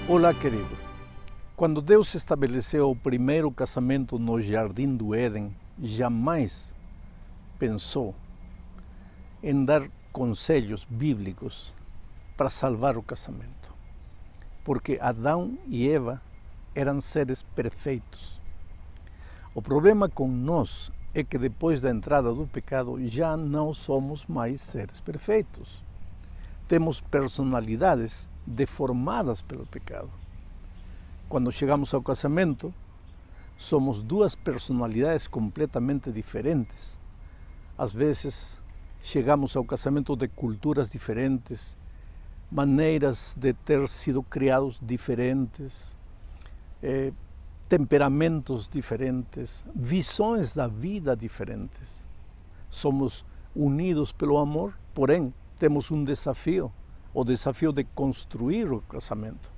Olá, querido. Quando Deus estabeleceu o primeiro casamento no Jardim do Éden, jamais pensou em dar conselhos bíblicos para salvar o casamento. Porque Adão e Eva eram seres perfeitos. O problema com nós é que depois da entrada do pecado já não somos mais seres perfeitos. Temos personalidades deformadas pelo pecado. Quando chegamos ao casamento, somos duas personalidades completamente diferentes. Às vezes, chegamos ao casamento de culturas diferentes, maneiras de ter sido criados diferentes, temperamentos diferentes, visões da vida diferentes. Somos unidos pelo amor, porém, temos um desafio, o desafio de construir o casamento.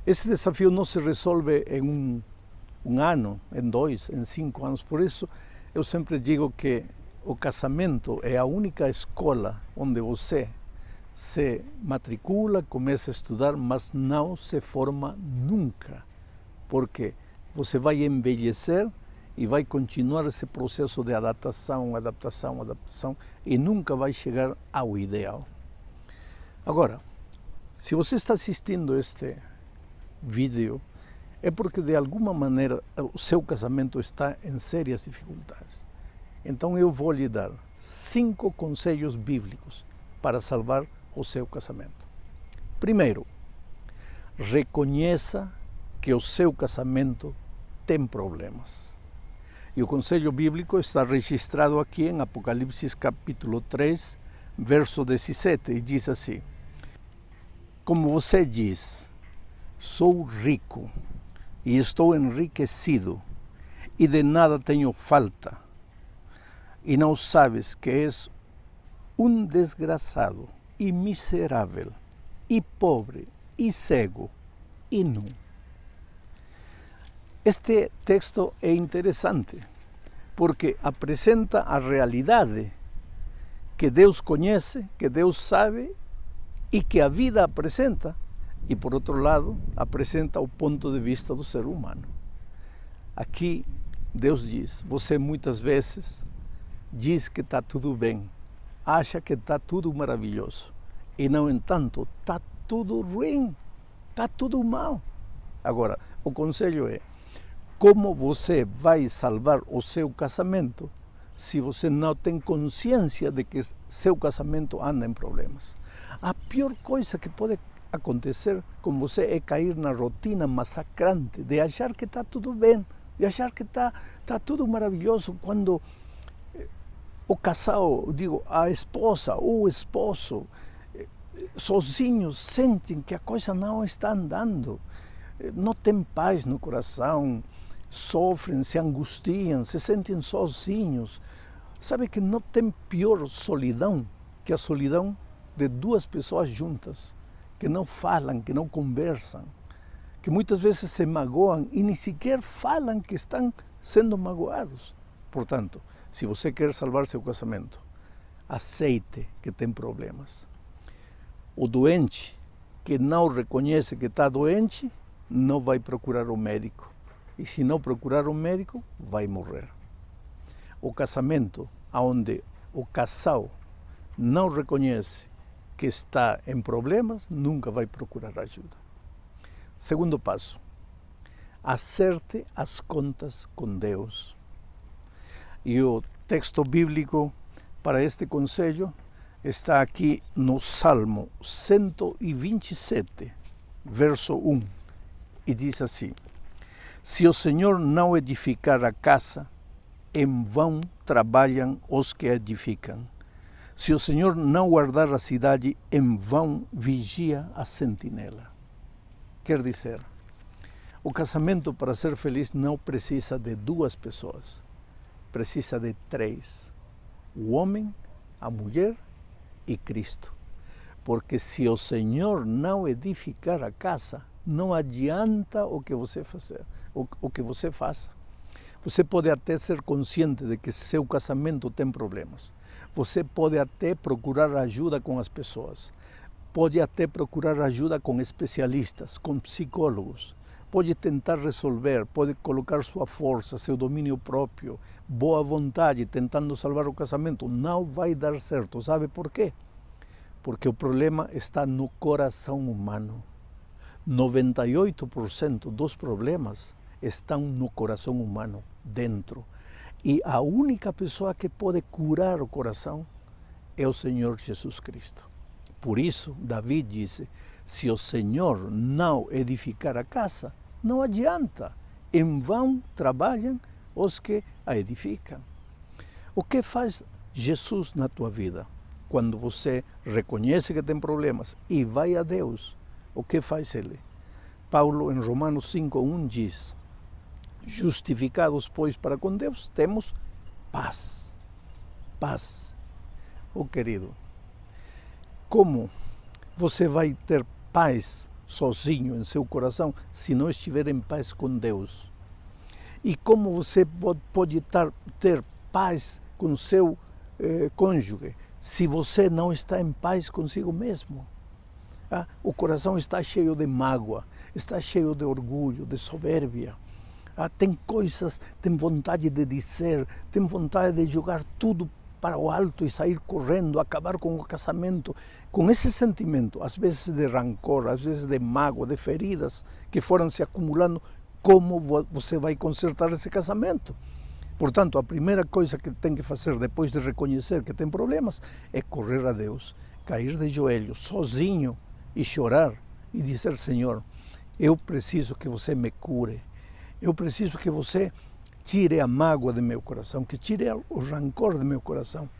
Esse desafio não se resolve em um ano, em 2, em 5 anos. Por isso, eu sempre digo que o casamento é a única escola onde você se matricula, começa a estudar, mas não se forma nunca. Porque você vai envelhecer e vai continuar esse processo de adaptação, e nunca vai chegar ao ideal. Agora, se você está assistindo este vídeo, é porque de alguma maneira o seu casamento está em sérias dificuldades. Então eu vou lhe dar 5 conselhos bíblicos para salvar o seu casamento. Primeiro, reconheça que o seu casamento tem problemas. E o conselho bíblico está registrado aqui em Apocalipse capítulo 3, verso 17, e diz assim: como você diz, sou rico e estou enriquecido e de nada tenho falta, e não sabes que és um desgraçado e miserável e pobre e cego e nu. Este texto é interessante porque apresenta a realidade que Deus conhece, que Deus sabe e que a vida apresenta, e por outro lado apresenta o ponto de vista do ser humano. Aqui Deus diz, você muitas vezes diz que está tudo bem, acha que está tudo maravilhoso, e no entanto está tudo ruim, está tudo mal. Agora, o conselho é, como você vai salvar o seu casamento se você não tem consciência de que seu casamento anda em problemas? A pior coisa que pode acontecer com você é cair na rotina massacrante de achar que está tudo bem, de achar que está tudo maravilhoso, quando o casal, a esposa ou o esposo, sozinhos sentem que a coisa não está andando, não tem paz no coração, sofrem, se angustiam, se sentem sozinhos. Sabe que não tem pior solidão que a solidão de duas pessoas juntas, que não falam, que não conversam, que muitas vezes se magoam e nem sequer falam que estão sendo magoados. Portanto, se você quer salvar seu casamento, aceite que tem problemas. O doente que não reconhece que está doente, não vai procurar o médico. E se não procurar o médico, vai morrer. O casamento onde o casal não reconhece que está em problemas, nunca vai procurar ajuda. Segundo passo, acerte as contas com Deus. E o texto bíblico para este conselho está aqui no Salmo 127, verso 1, e diz assim: se o Senhor não edificar a casa, em vão trabalham os que a edificam. Se o Senhor não guardar a cidade, em vão vigia a sentinela. Quer dizer, o casamento para ser feliz não precisa de 2 pessoas, precisa de 3. O homem, a mulher e Cristo. Porque se o Senhor não edificar a casa, não adianta o que você faça. Você pode até ser consciente de que seu casamento tem problemas. Você pode até procurar ajuda com as pessoas. pode até procurar ajuda com especialistas, com psicólogos, pode tentar resolver, pode colocar sua força, seu domínio próprio, boa vontade, tentando salvar o casamento. Não vai dar certo. Sabe por quê? Porque o problema está no coração humano. 98% dos problemas estão no coração humano, dentro. E a única pessoa que pode curar o coração é o Senhor Jesus Cristo. Por isso, Davi disse, se o Senhor não edificar a casa, não adianta. Em vão trabalham os que a edificam. O que faz Jesus na tua vida? Quando você reconhece que tem problemas e vai a Deus, o que faz Ele? Paulo, em Romanos 5:1 diz, justificados, pois, para com Deus, temos paz. Paz. Oh, querido, como você vai ter paz sozinho em seu coração se não estiver em paz com Deus? E como você pode ter paz com seu cônjuge se você não está em paz consigo mesmo? O coração está cheio de mágoa, está cheio de orgulho, de soberbia. Tem coisas, tem vontade de dizer, tem vontade de jogar tudo para o alto e sair correndo, acabar com o casamento. Com esse sentimento, às vezes de rancor, às vezes de mágoa, de feridas que foram se acumulando, como você vai consertar esse casamento? Portanto, a primeira coisa que tem que fazer depois de reconhecer que tem problemas é correr a Deus, cair de joelhos, sozinho, e chorar e dizer, Senhor, eu preciso que você me cure, eu preciso que você tire a mágoa do meu coração, que tire o rancor do meu coração.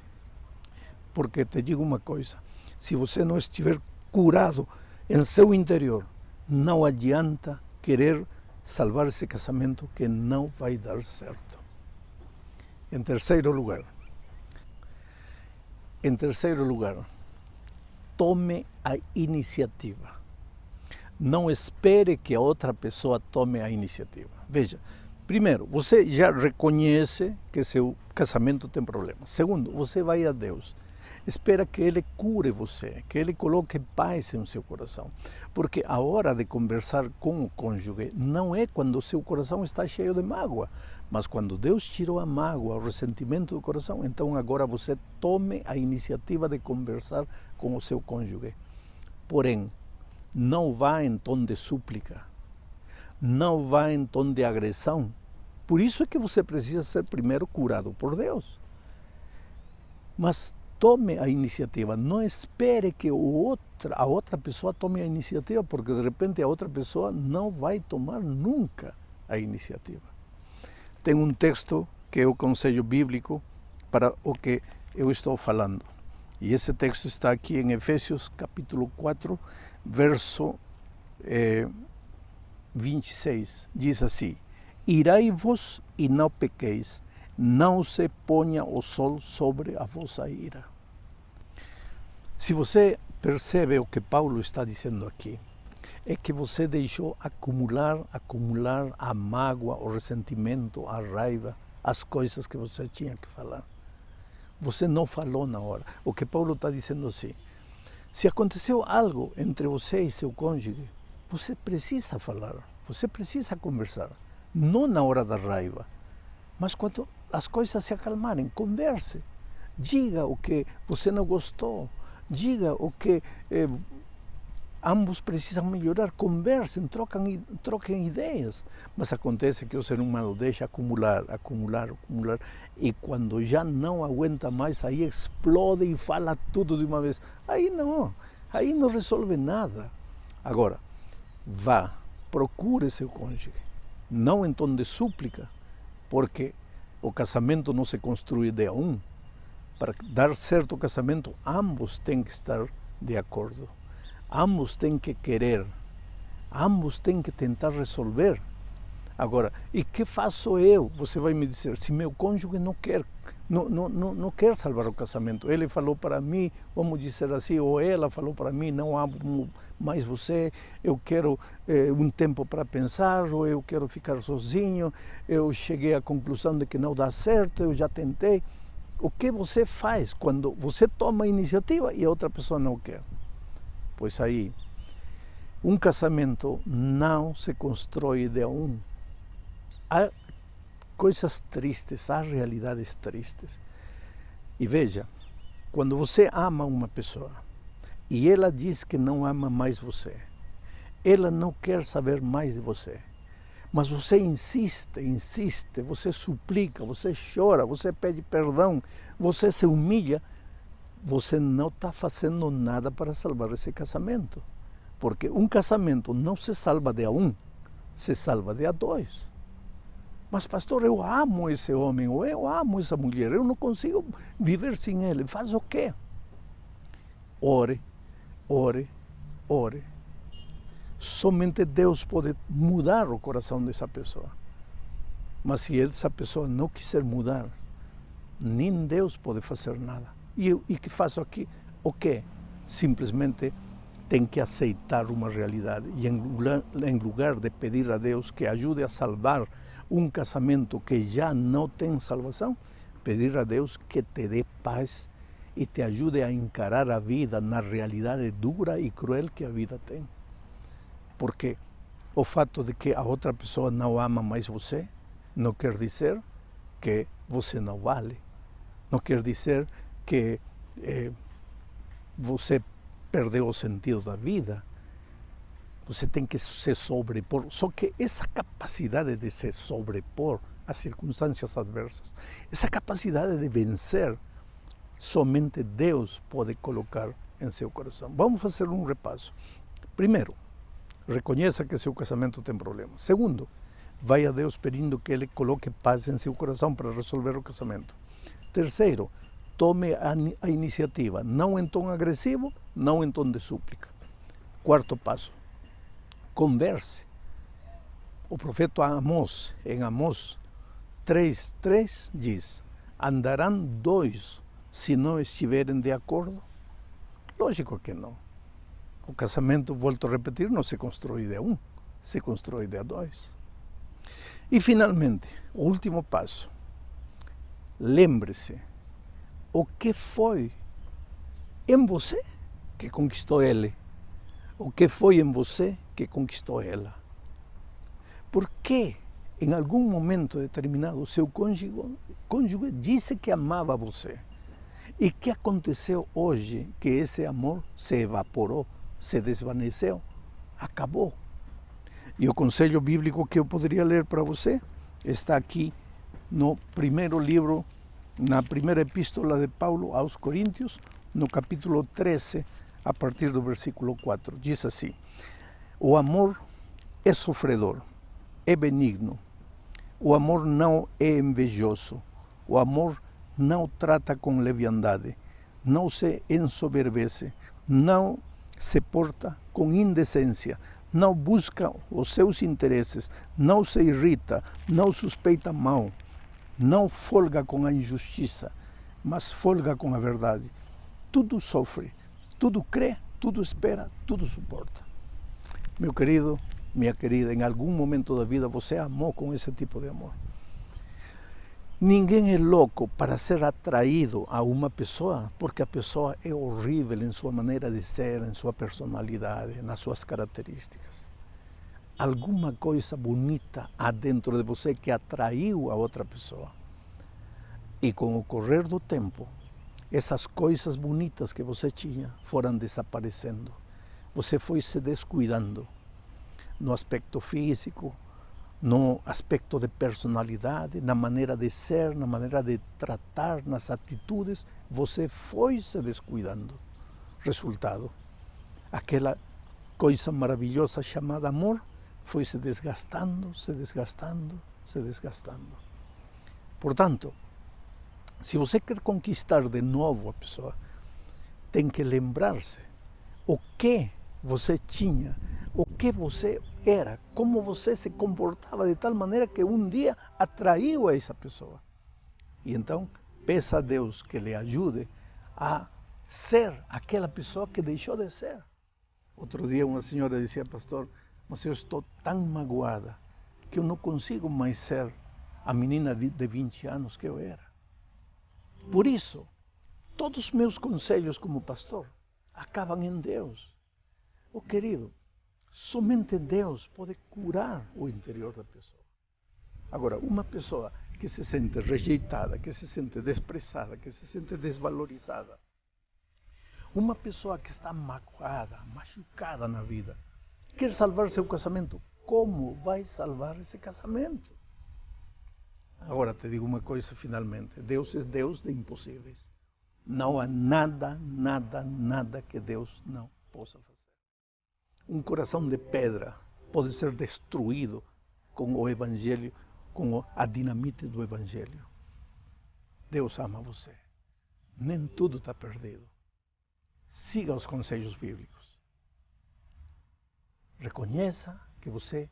Porque te digo uma coisa, se você não estiver curado em seu interior, não adianta querer salvar esse casamento que não vai dar certo. Em terceiro lugar, tome a iniciativa. Não espere que a outra pessoa tome a iniciativa. Veja, primeiro, você já reconhece que seu casamento tem problemas. Segundo, você vai a Deus. Espera que Ele cure você, que Ele coloque paz em seu coração. Porque a hora de conversar com o cônjuge não é quando o seu coração está cheio de mágoa, mas quando Deus tirou a mágoa, o ressentimento do coração, então agora você tome a iniciativa de conversar com o seu cônjuge. Porém, não vá em tom de súplica, não vá em tom de agressão. Por isso é que você precisa ser primeiro curado por Deus. Mas tome a iniciativa, não espere que a outra pessoa tome a iniciativa, porque de repente a outra pessoa não vai tomar nunca a iniciativa. Tem um texto que é o conselho bíblico para o que eu estou falando. E esse texto está aqui em Efésios capítulo 4, verso 26. Diz assim, irai-vos e não pequeis, não se ponha o sol sobre a vossa ira. Se você percebe o que Paulo está dizendo aqui, é que você deixou acumular a mágoa, o ressentimento, a raiva, as coisas que você tinha que falar. Você não falou na hora. O que Paulo está dizendo assim, se aconteceu algo entre você e seu cônjuge, você precisa falar, você precisa conversar, não na hora da raiva, mas quando as coisas se acalmarem, converse, diga o que você não gostou, diga o que ambos precisam melhorar, conversem, troquem ideias. Mas acontece que o ser humano deixa acumular, e quando já não aguenta mais, aí explode e fala tudo de uma vez. Aí não resolve nada. Agora, vá, procure seu cônjuge, não em tom de súplica, porque o casamento não se construi de um. Para dar certo o casamento, ambos têm que estar de acordo. Ambos têm que querer, ambos têm que tentar resolver. Agora, e que faço eu? Você vai me dizer, se meu cônjuge não quer salvar o casamento, ele falou para mim, vamos dizer assim, ou ela falou para mim, não amo mais você, eu quero um tempo para pensar, ou eu quero ficar sozinho, eu cheguei à conclusão de que não dá certo, eu já tentei. O que você faz quando você toma a iniciativa e a outra pessoa não quer? Pois aí, um casamento não se constrói de a um. Há coisas tristes, há realidades tristes. E veja, quando você ama uma pessoa e ela diz que não ama mais você, ela não quer saber mais de você, mas você insiste, insiste, você suplica, você chora, você pede perdão, você se humilha, você não está fazendo nada para salvar esse casamento. Porque um casamento não se salva de a um, se salva de a dois. Mas pastor, eu amo esse homem, ou eu amo essa mulher, eu não consigo viver sem ele. Faz o quê? Ore, ore, ore. Somente Deus pode mudar o coração dessa pessoa. Mas se essa pessoa não quiser mudar, nem Deus pode fazer nada. E que faço aqui? O quê? Simplesmente tem que aceitar uma realidade. E em lugar de pedir a Deus que ajude a salvar um casamento que já não tem salvação, pedir a Deus que te dê paz e te ajude a encarar a vida na realidade dura e cruel que a vida tem. Porque o fato de que a outra pessoa não ama mais você, não quer dizer que você não vale. Não quer dizer que você perdeu o sentido da vida. Você tem que se sobrepor. Só que essa capacidade de se sobrepor às circunstâncias adversas, essa capacidade de vencer, somente Deus pode colocar em seu coração. Vamos fazer um repasso. Primeiro, reconheça que seu casamento tem problemas. Segundo, vai a Deus pedindo que Ele coloque paz em seu coração para resolver o casamento. Terceiro, tome a iniciativa, não em tom agressivo, não em tom de súplica. Quarto passo, converse. O profeta Amós, em Amós 3:3 diz: andarão dois se não estiverem de acordo? Lógico que não. O casamento, volto a repetir, não se constrói de a um, se constrói de a dois. E finalmente, o último passo, lembre-se, o que foi em você que conquistou ele? O que foi em você que conquistou ela? Por que em algum momento determinado o seu cônjuge disse que amava você? E que aconteceu hoje que esse amor se evaporou, se desvaneceu, acabou? E o conselho bíblico que eu poderia ler para você está aqui no primeiro livro, na primeira epístola de Paulo aos Coríntios, no capítulo 13, a partir do versículo 4. Diz assim: o amor é sofredor, é benigno. O amor não é invejoso. O amor não trata com leviandade, não se ensoberbece, não se porta com indecência, não busca os seus interesses, não se irrita, não suspeita mal, não folga com a injustiça, mas folga com a verdade. Tudo sofre, tudo crê, tudo espera, tudo suporta. Meu querido, minha querida, em algum momento da vida você amou com esse tipo de amor. Ninguém é louco para ser atraído a uma pessoa porque a pessoa é horrível em sua maneira de ser, em sua personalidade, nas suas características. Alguma coisa bonita há dentro de você que atraiu a outra pessoa. E com o correr do tempo, essas coisas bonitas que você tinha foram desaparecendo. Você foi se descuidando no aspecto físico, no aspecto de personalidade, na maneira de ser, na maneira de tratar, nas atitudes, você foi se descuidando. Resultado, aquela coisa maravilhosa chamada amor foi se desgastando, se desgastando, se desgastando. Portanto, se você quer conquistar de novo a pessoa, tem que lembrar-se o que você tinha, o que você era, como você se comportava de tal maneira que um dia atraiu a essa pessoa. E então, peça a Deus que lhe ajude a ser aquela pessoa que deixou de ser. Outro dia uma senhora dizia: pastor, mas eu estou tão magoada que eu não consigo mais ser a menina de 20 anos que eu era. Por isso, todos os meus conselhos como pastor acabam em Deus. Oh, querido, somente Deus pode curar o interior da pessoa. Agora, uma pessoa que se sente rejeitada, que se sente desprezada, que se sente desvalorizada, uma pessoa que está magoada, machucada na vida, quer salvar seu casamento, como vai salvar esse casamento? Agora te digo uma coisa finalmente, Deus é Deus de impossíveis. Não há nada, nada, nada que Deus não possa fazer. Um coração de pedra pode ser destruído com o Evangelho, com a dinamite do Evangelho. Deus ama você. Nem tudo está perdido. Siga os conselhos bíblicos. Reconheça que você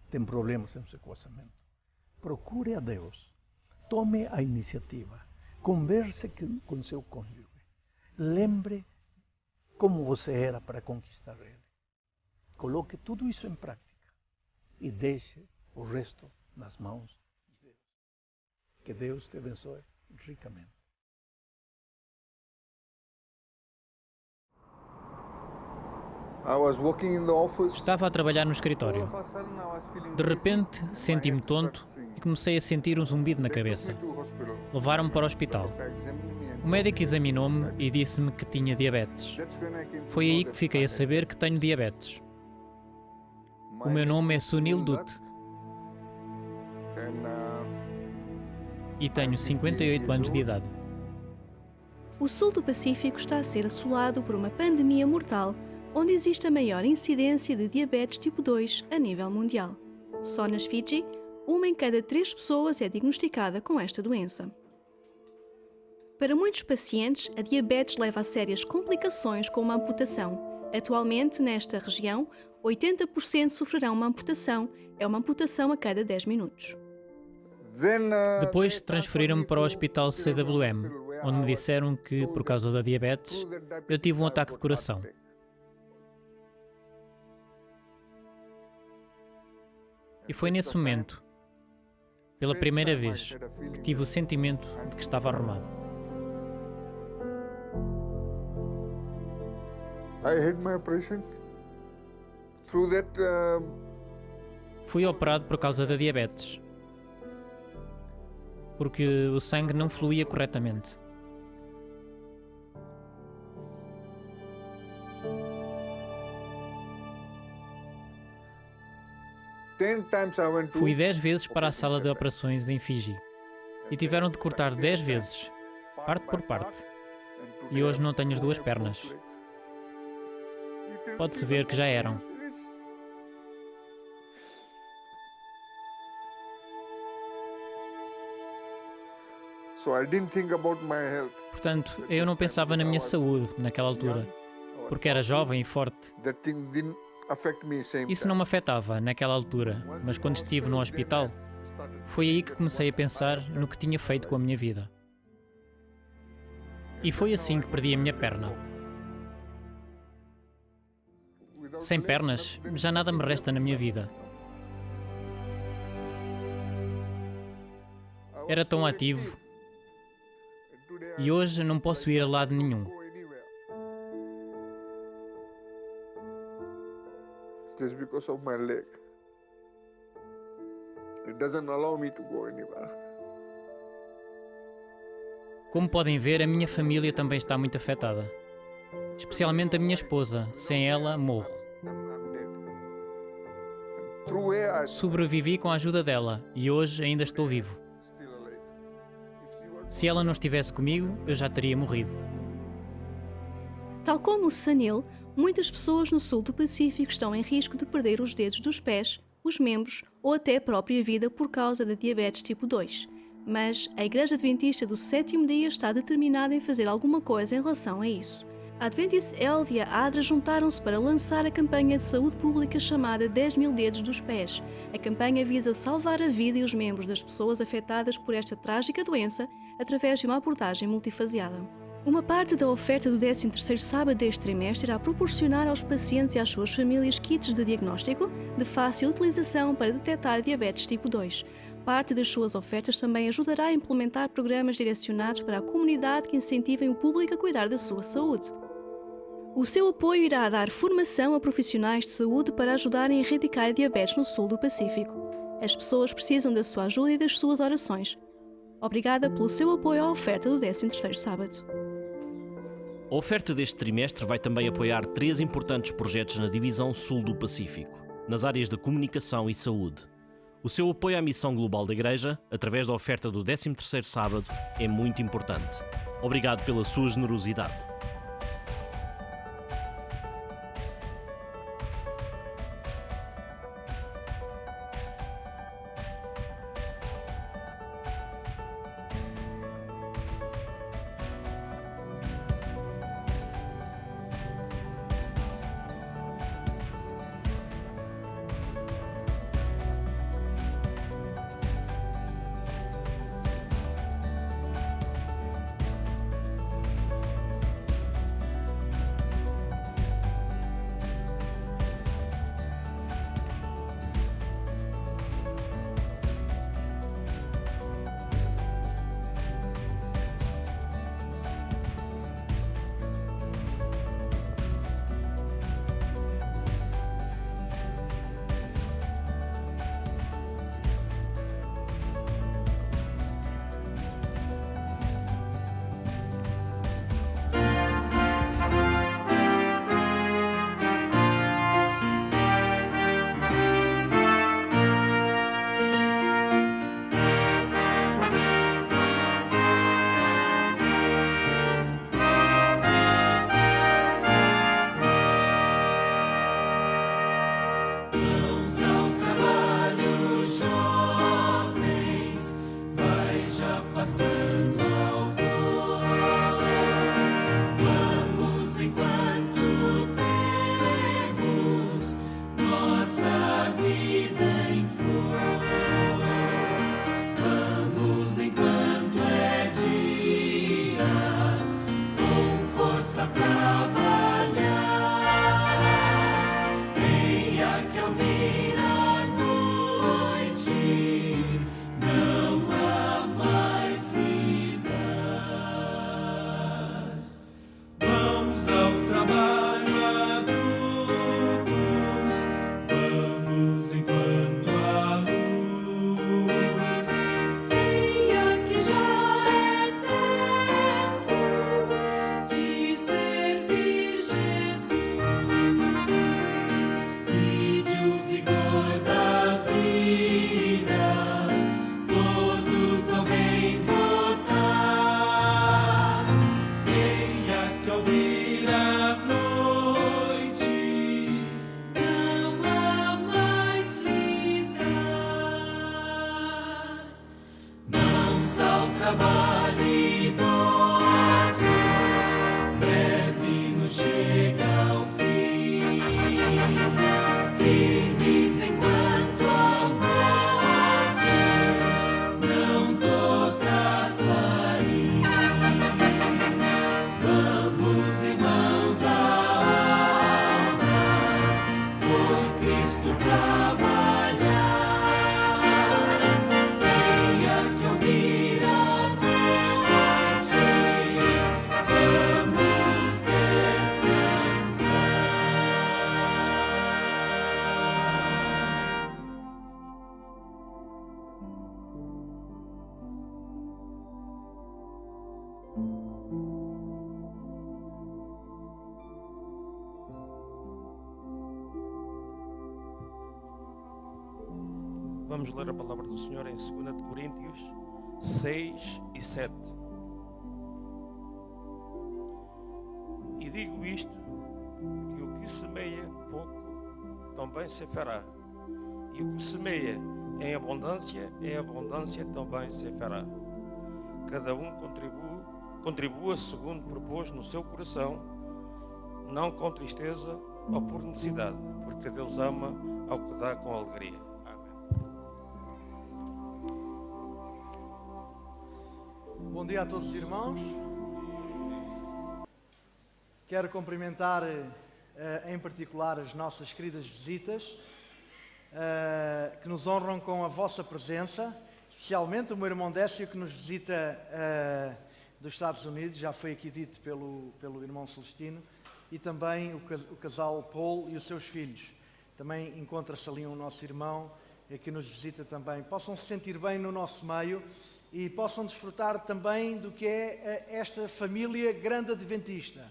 tem problemas em seu casamento. Procure a Deus. Tome a iniciativa. Converse com seu cônjuge. Lembre como você era para conquistar ele. Coloque tudo isso em prática e deixe o resto nas mãos de Deus. Que Deus te abençoe ricamente. Estava a trabalhar no escritório. De repente, senti-me tonto e comecei a sentir um zumbido na cabeça. Levaram-me para o hospital. O médico examinou-me e disse-me que tinha diabetes. Foi aí que fiquei a saber que tenho diabetes. O meu nome é Sunil Dutt e tenho 58 anos de idade. O sul do Pacífico está a ser assolado por uma pandemia mortal, onde existe a maior incidência de diabetes tipo 2 a nível mundial. Só nas Fiji, 1 em cada 3 pessoas é diagnosticada com esta doença. Para muitos pacientes, a diabetes leva a sérias complicações como a amputação. Atualmente, nesta região, 80% sofrerão uma amputação. É uma amputação a cada 10 minutos. Depois transferiram-me para o hospital CWM, onde me disseram que, por causa da diabetes, eu tive um ataque de coração. E foi nesse momento, pela primeira vez, que tive o sentimento de que estava arrumado. Fui operado por causa da diabetes, porque o sangue não fluía corretamente. Fui 10 vezes para a sala de operações em Fiji e tiveram de cortar 10 vezes, parte por parte. E hoje não tenho as 2 pernas. Pode-se ver que já eram. Portanto, eu não pensava na minha saúde naquela altura, porque era jovem e forte. Isso não me afetava naquela altura, mas quando estive no hospital, foi aí que comecei a pensar no que tinha feito com a minha vida. E foi assim que perdi a minha perna. Sem pernas, já nada me resta na minha vida. Era tão ativo e hoje não posso ir a lado nenhum. Just because of my leg. It doesn't allow me to go anywhere. Como podem ver, a minha família também está muito afetada. Especialmente a minha esposa. Sem ela, morro. Sobrevivi com a ajuda dela e hoje ainda estou vivo. Se ela não estivesse comigo, eu já teria morrido. Tal como o Sunil, muitas pessoas no sul do Pacífico estão em risco de perder os dedos dos pés, os membros ou até a própria vida por causa da diabetes tipo 2. Mas a Igreja Adventista do Sétimo Dia está determinada em fazer alguma coisa em relação a isso. A Adventist Health e a ADRA juntaram-se para lançar a campanha de saúde pública chamada 10 mil dedos dos pés. A campanha visa salvar a vida e os membros das pessoas afetadas por esta trágica doença através de uma abordagem multifaseada. Uma parte da oferta do 13º sábado deste trimestre irá proporcionar aos pacientes e às suas famílias kits de diagnóstico de fácil utilização para detectar diabetes tipo 2. Parte das suas ofertas também ajudará a implementar programas direcionados para a comunidade que incentivem o público a cuidar da sua saúde. O seu apoio irá dar formação a profissionais de saúde para ajudarem a erradicar a diabetes no sul do Pacífico. As pessoas precisam da sua ajuda e das suas orações. Obrigada pelo seu apoio à oferta do 13º sábado. A oferta deste trimestre vai também apoiar 3 importantes projetos na divisão sul do Pacífico, nas áreas da comunicação e saúde. O seu apoio à missão global da Igreja, através da oferta do 13º sábado, é muito importante. Obrigado pela sua generosidade. Vamos ler a palavra do Senhor em 2 de Coríntios 6 e 7. E digo isto, que o que semeia pouco, também se fará. E o que semeia em abundância também se fará. Cada um contribua segundo propôs no seu coração, não com tristeza ou por necessidade, porque Deus ama ao que dá com alegria. Bom dia a todos os irmãos. Quero cumprimentar em particular as nossas queridas visitas que nos honram com a vossa presença, especialmente o meu irmão Décio que nos visita dos Estados Unidos, já foi aqui dito pelo irmão Celestino, e também o casal Paul e os seus filhos. Também encontra-se ali o nosso irmão que nos visita também. Possam se sentir bem no nosso meio e possam desfrutar também do que é esta família grande adventista.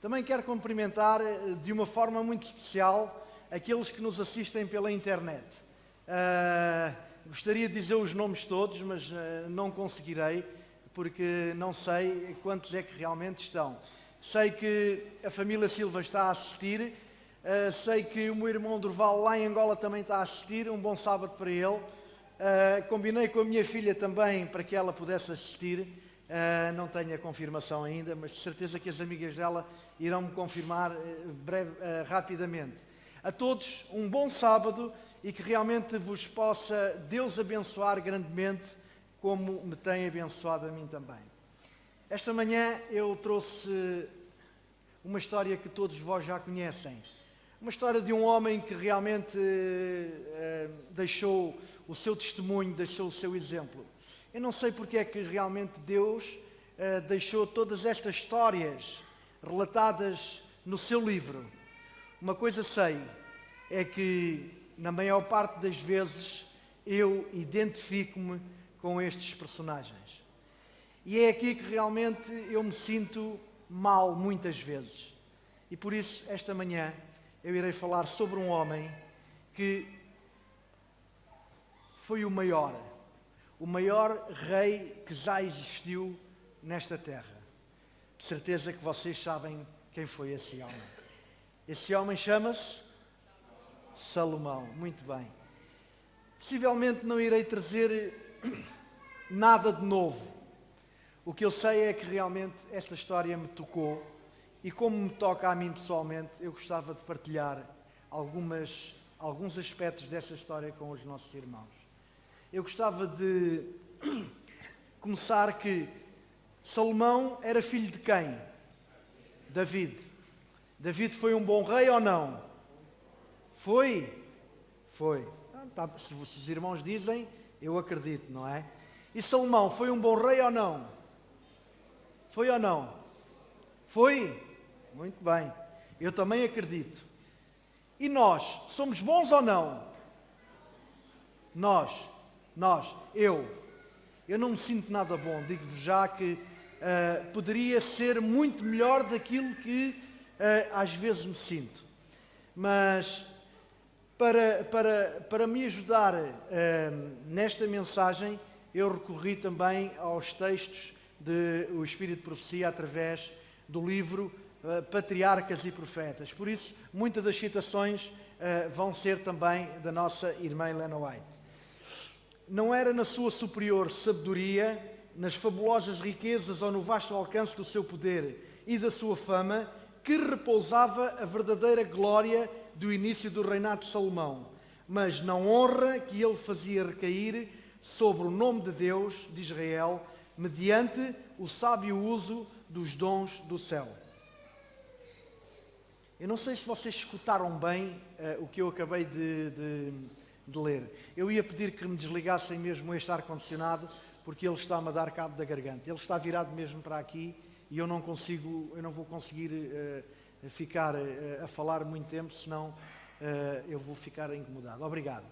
Também quero cumprimentar de uma forma muito especial aqueles que nos assistem pela internet. Gostaria de dizer os nomes todos, mas não conseguirei, porque não sei quantos é que realmente estão. Sei que a família Silva está a assistir, sei que o meu irmão Durval lá em Angola também está a assistir, um bom sábado para ele. Combinei com a minha filha também para que ela pudesse assistir, não tenho a confirmação ainda, mas de certeza que as amigas dela irão me confirmar rapidamente. A todos um bom sábado e que realmente vos possa Deus abençoar grandemente como me tem abençoado a mim também. Esta manhã eu trouxe uma história que todos vós já conhecem. Uma história de um homem que realmente deixou o seu testemunho, deixou o seu exemplo. Eu não sei porque é que realmente Deus deixou todas estas histórias relatadas no seu livro. Uma coisa sei, é que na maior parte das vezes eu identifico-me com estes personagens. E é aqui que realmente eu me sinto mal muitas vezes. E por isso, esta manhã, eu irei falar sobre um homem que foi o maior rei que já existiu nesta terra. De certeza que vocês sabem quem foi esse homem. Esse homem chama-se Salomão. Muito bem. Possivelmente não irei trazer nada de novo. O que eu sei é que realmente esta história me tocou e como me toca a mim pessoalmente, eu gostava de partilhar alguns aspectos desta história com os nossos irmãos. Eu gostava de começar que Salomão era filho de quem? David. David foi um bom rei ou não? Foi? Foi. Se os irmãos dizem, eu acredito, não é? E Salomão foi um bom rei ou não? Foi ou não? Foi? Muito bem. Eu também acredito. E nós, somos bons ou não? Nós, eu não me sinto nada bom. Digo-vos já que poderia ser muito melhor daquilo que às vezes me sinto. Mas para me ajudar nesta mensagem, eu recorri também aos textos do Espírito de Profecia através do livro Patriarcas e Profetas. Por isso, muitas das citações vão ser também da nossa irmã Helena White. Não era na sua superior sabedoria, nas fabulosas riquezas ou no vasto alcance do seu poder e da sua fama que repousava a verdadeira glória do início do reinado de Salomão, mas na honra que ele fazia recair sobre o nome de Deus de Israel, mediante o sábio uso dos dons do céu. Eu não sei se vocês escutaram bem o que eu acabei de ler. Eu ia pedir que me desligassem mesmo este ar-condicionado, porque ele está-me a dar cabo da garganta. Ele está virado mesmo para aqui e eu não vou conseguir ficar a falar muito tempo, senão eu vou ficar incomodado. Obrigado.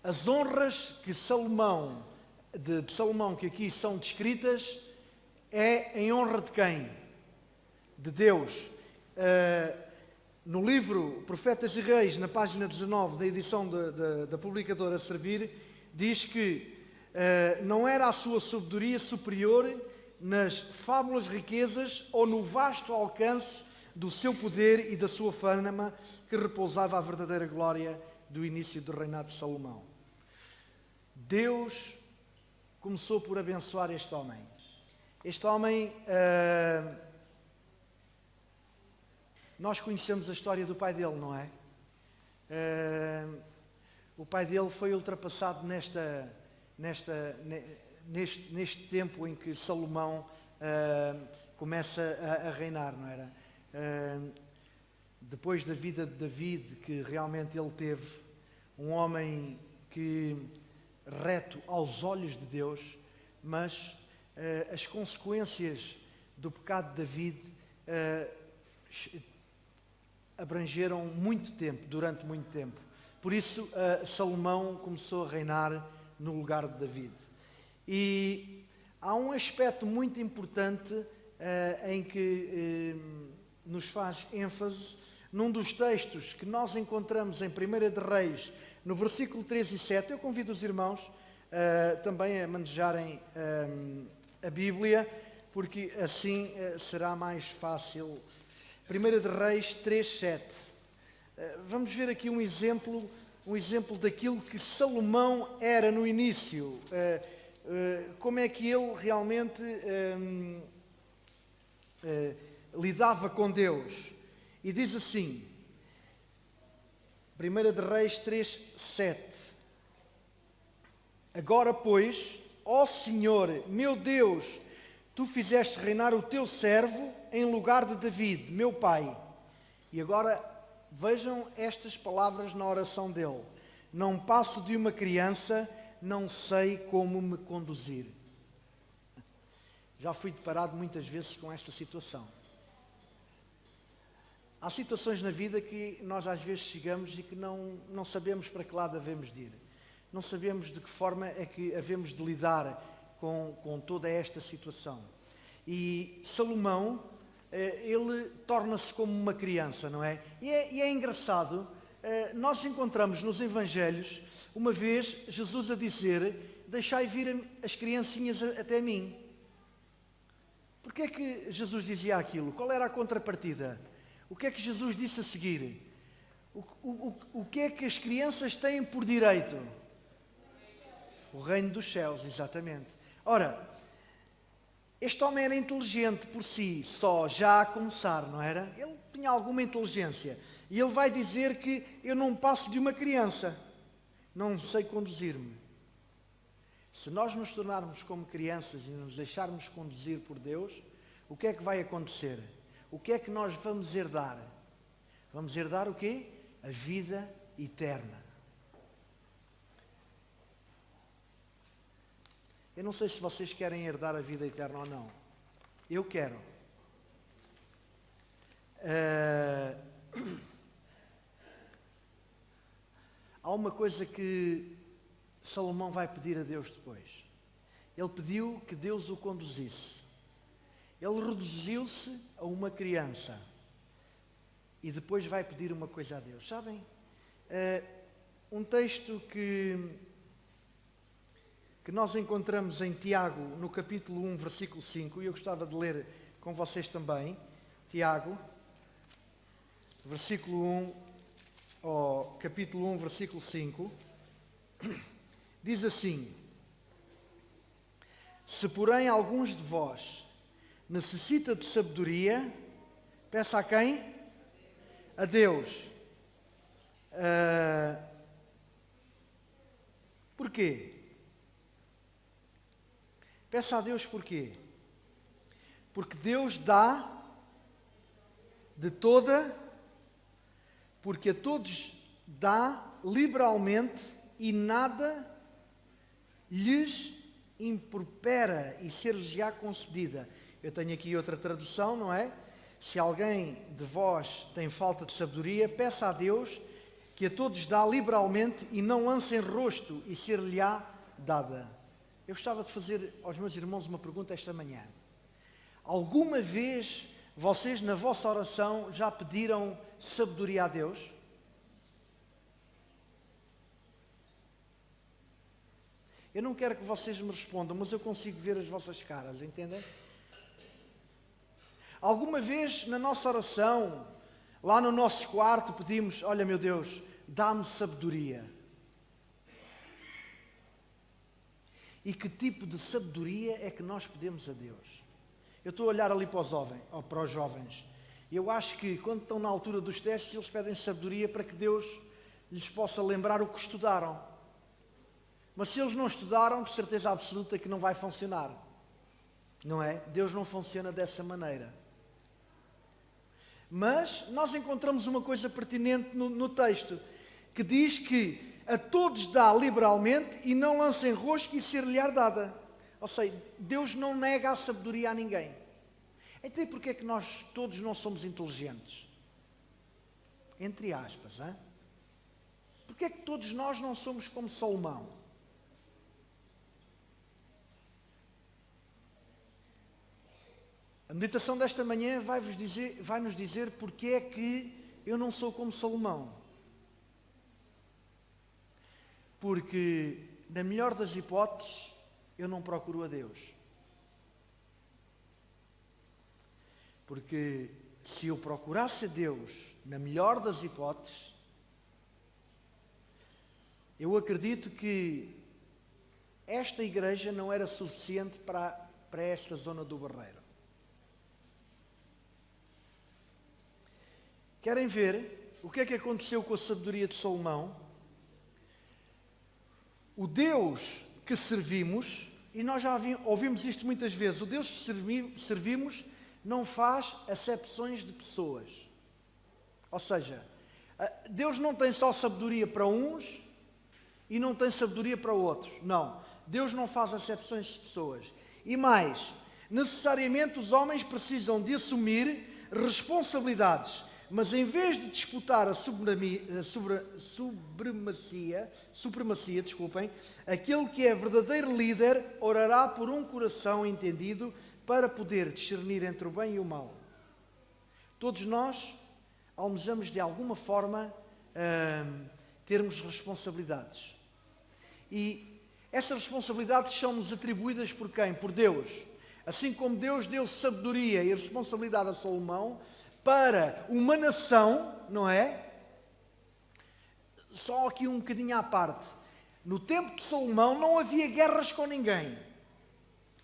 As honras que Salomão, de Salomão que aqui são descritas, é em honra de quem? De Deus. No livro Profetas e Reis, na página 19 da edição da publicadora Servir, diz que não era a sua sabedoria superior nas fábulas riquezas ou no vasto alcance do seu poder e da sua fama que repousava a verdadeira glória do início do reinado de Salomão. Deus começou por abençoar este homem. Este homem, nós conhecemos a história do pai dele, não é? O pai dele foi ultrapassado neste tempo em que Salomão começa a reinar, não era? Depois da vida de David, que realmente ele teve um homem que reto aos olhos de Deus, mas as consequências do pecado de David abrangeram muito tempo, durante muito tempo. Por isso, Salomão começou a reinar no lugar de David. E há um aspecto muito importante em que nos faz ênfase num dos textos que nós encontramos em 1 de Reis, no versículo 3 e 7. Eu convido os irmãos também a manejarem a Bíblia, porque assim será mais fácil. 1 de Reis 3, 7. Vamos ver aqui um exemplo daquilo que Salomão era no início. Como é que ele realmente lidava com Deus. E diz assim, 1 de Reis 3, 7. Agora, pois, ó Senhor, meu Deus, tu fizeste reinar o teu servo em lugar de David, meu pai. E agora, vejam estas palavras na oração dele. Não passo de uma criança, não sei como me conduzir. Já fui deparado muitas vezes com esta situação. Há situações na vida que nós às vezes chegamos e que não sabemos para que lado havemos de ir. Não sabemos de que forma é que havemos de lidar com toda esta situação. E Salomão, ele torna-se como uma criança, não é? E é engraçado, nós encontramos nos Evangelhos, uma vez, Jesus a dizer, deixai vir as criancinhas até mim. Porquê é que Jesus dizia aquilo? Qual era a contrapartida? O que é que Jesus disse a seguir? O que é que as crianças têm por direito? O reino dos céus, exatamente. Ora, este homem era inteligente por si, só já a começar, não era? Ele tinha alguma inteligência. E ele vai dizer que eu não passo de uma criança, não sei conduzir-me. Se nós nos tornarmos como crianças e nos deixarmos conduzir por Deus, o que é que vai acontecer? O que é que nós vamos herdar? Vamos herdar o quê? A vida eterna. Eu não sei se vocês querem herdar a vida eterna ou não. Eu quero. Há uma coisa que Salomão vai pedir a Deus depois. Ele pediu que Deus o conduzisse. Ele reduziu-se a uma criança. E depois vai pedir uma coisa a Deus. Sabem? Um texto que nós encontramos em Tiago, no capítulo 1, versículo 5, e eu gostava de ler com vocês também. Tiago, capítulo 1, versículo 5, diz assim: se porém alguns de vós necessita de sabedoria, peça a quem? A Deus. Porquê? Peça a Deus porquê? Porque Deus dá de toda, porque a todos dá liberalmente e nada lhes impropera e ser-lhes-á concedida. Eu tenho aqui outra tradução, não é? Se alguém de vós tem falta de sabedoria, peça a Deus que a todos dá liberalmente e não lance em rosto e ser-lhe-á dada. Eu gostava de fazer aos meus irmãos uma pergunta esta manhã. Alguma vez vocês na vossa oração já pediram sabedoria a Deus? Eu não quero que vocês me respondam, mas eu consigo ver as vossas caras, entendem? Alguma vez na nossa oração, lá no nosso quarto, pedimos: olha meu Deus, dá-me sabedoria. E que tipo de sabedoria é que nós pedimos a Deus? Eu estou a olhar ali para os jovens. Eu acho que quando estão na altura dos testes, eles pedem sabedoria para que Deus lhes possa lembrar o que estudaram. Mas se eles não estudaram, de certeza absoluta que não vai funcionar. Não é? Deus não funciona dessa maneira. Mas nós encontramos uma coisa pertinente no texto, que diz que a todos dá liberalmente e não lança em rosto e ser-lhe-á dada. Ou seja, Deus não nega a sabedoria a ninguém. Então, porquê é que nós todos não somos inteligentes? Entre aspas, hein? Porquê é que todos nós não somos como Salomão? A meditação desta manhã vai-nos dizer porque é que eu não sou como Salomão. Porque, na melhor das hipóteses, eu não procuro a Deus. Porque se eu procurasse a Deus, na melhor das hipóteses, eu acredito que esta igreja não era suficiente para esta zona do Barreiro. Querem ver o que é que aconteceu com a sabedoria de Salomão? O Deus que servimos, e nós já ouvimos isto muitas vezes, o Deus que servimos não faz acepções de pessoas. Ou seja, Deus não tem só sabedoria para uns e não tem sabedoria para outros. Não, Deus não faz acepções de pessoas. E mais, necessariamente os homens precisam de assumir responsabilidades, mas em vez de disputar a supremacia, aquele que é verdadeiro líder orará por um coração entendido para poder discernir entre o bem e o mal. Todos nós almejamos de alguma forma termos responsabilidades. E essas responsabilidades são-nos atribuídas por quem? Por Deus. Assim como Deus deu sabedoria e responsabilidade a Salomão para uma nação, não é? Só aqui um bocadinho à parte. No tempo de Salomão não havia guerras com ninguém.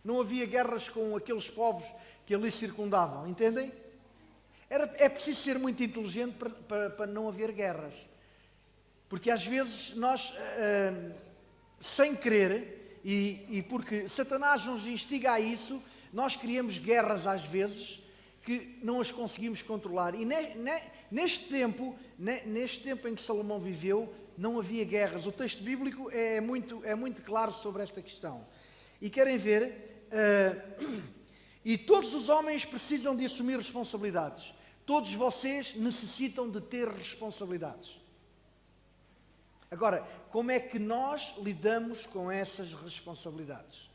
Não havia guerras com aqueles povos que ali circundavam, entendem? É preciso ser muito inteligente para não haver guerras. Porque às vezes nós, sem querer, e porque Satanás nos instiga a isso, nós criamos guerras às vezes que não as conseguimos controlar. E neste tempo em que Salomão viveu, não havia guerras. O texto bíblico é muito claro sobre esta questão. E querem ver, e todos os homens precisam de assumir responsabilidades. Todos vocês necessitam de ter responsabilidades. Agora, como é que nós lidamos com essas responsabilidades?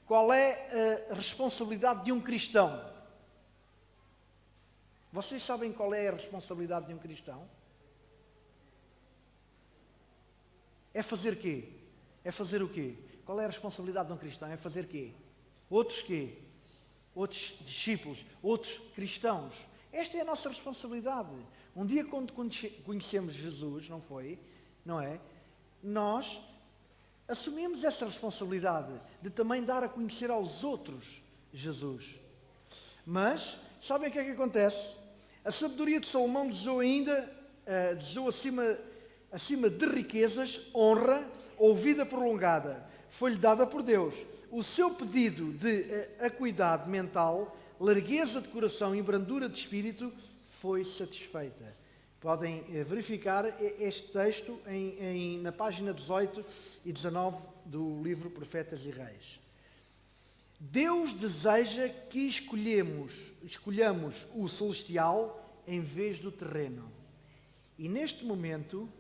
Qual é a responsabilidade de um cristão? Vocês sabem qual é a responsabilidade de um cristão? É fazer quê? É fazer o quê? Qual é a responsabilidade de um cristão? É fazer quê? Outros quê? Outros discípulos, outros cristãos. Esta é a nossa responsabilidade. Um dia quando conhecemos Jesus, não é? Nós assumimos essa responsabilidade de também dar a conhecer aos outros Jesus. Mas, sabem o que é que acontece? A sabedoria de Salomão desejou acima de riquezas, honra ou vida prolongada. Foi-lhe dada por Deus. O seu pedido de acuidade mental, largueza de coração e brandura de espírito foi satisfeita. Podem verificar este texto na página 18 e 19 do livro Profetas e Reis. Deus deseja que escolhamos o celestial em vez do terreno. E neste momento,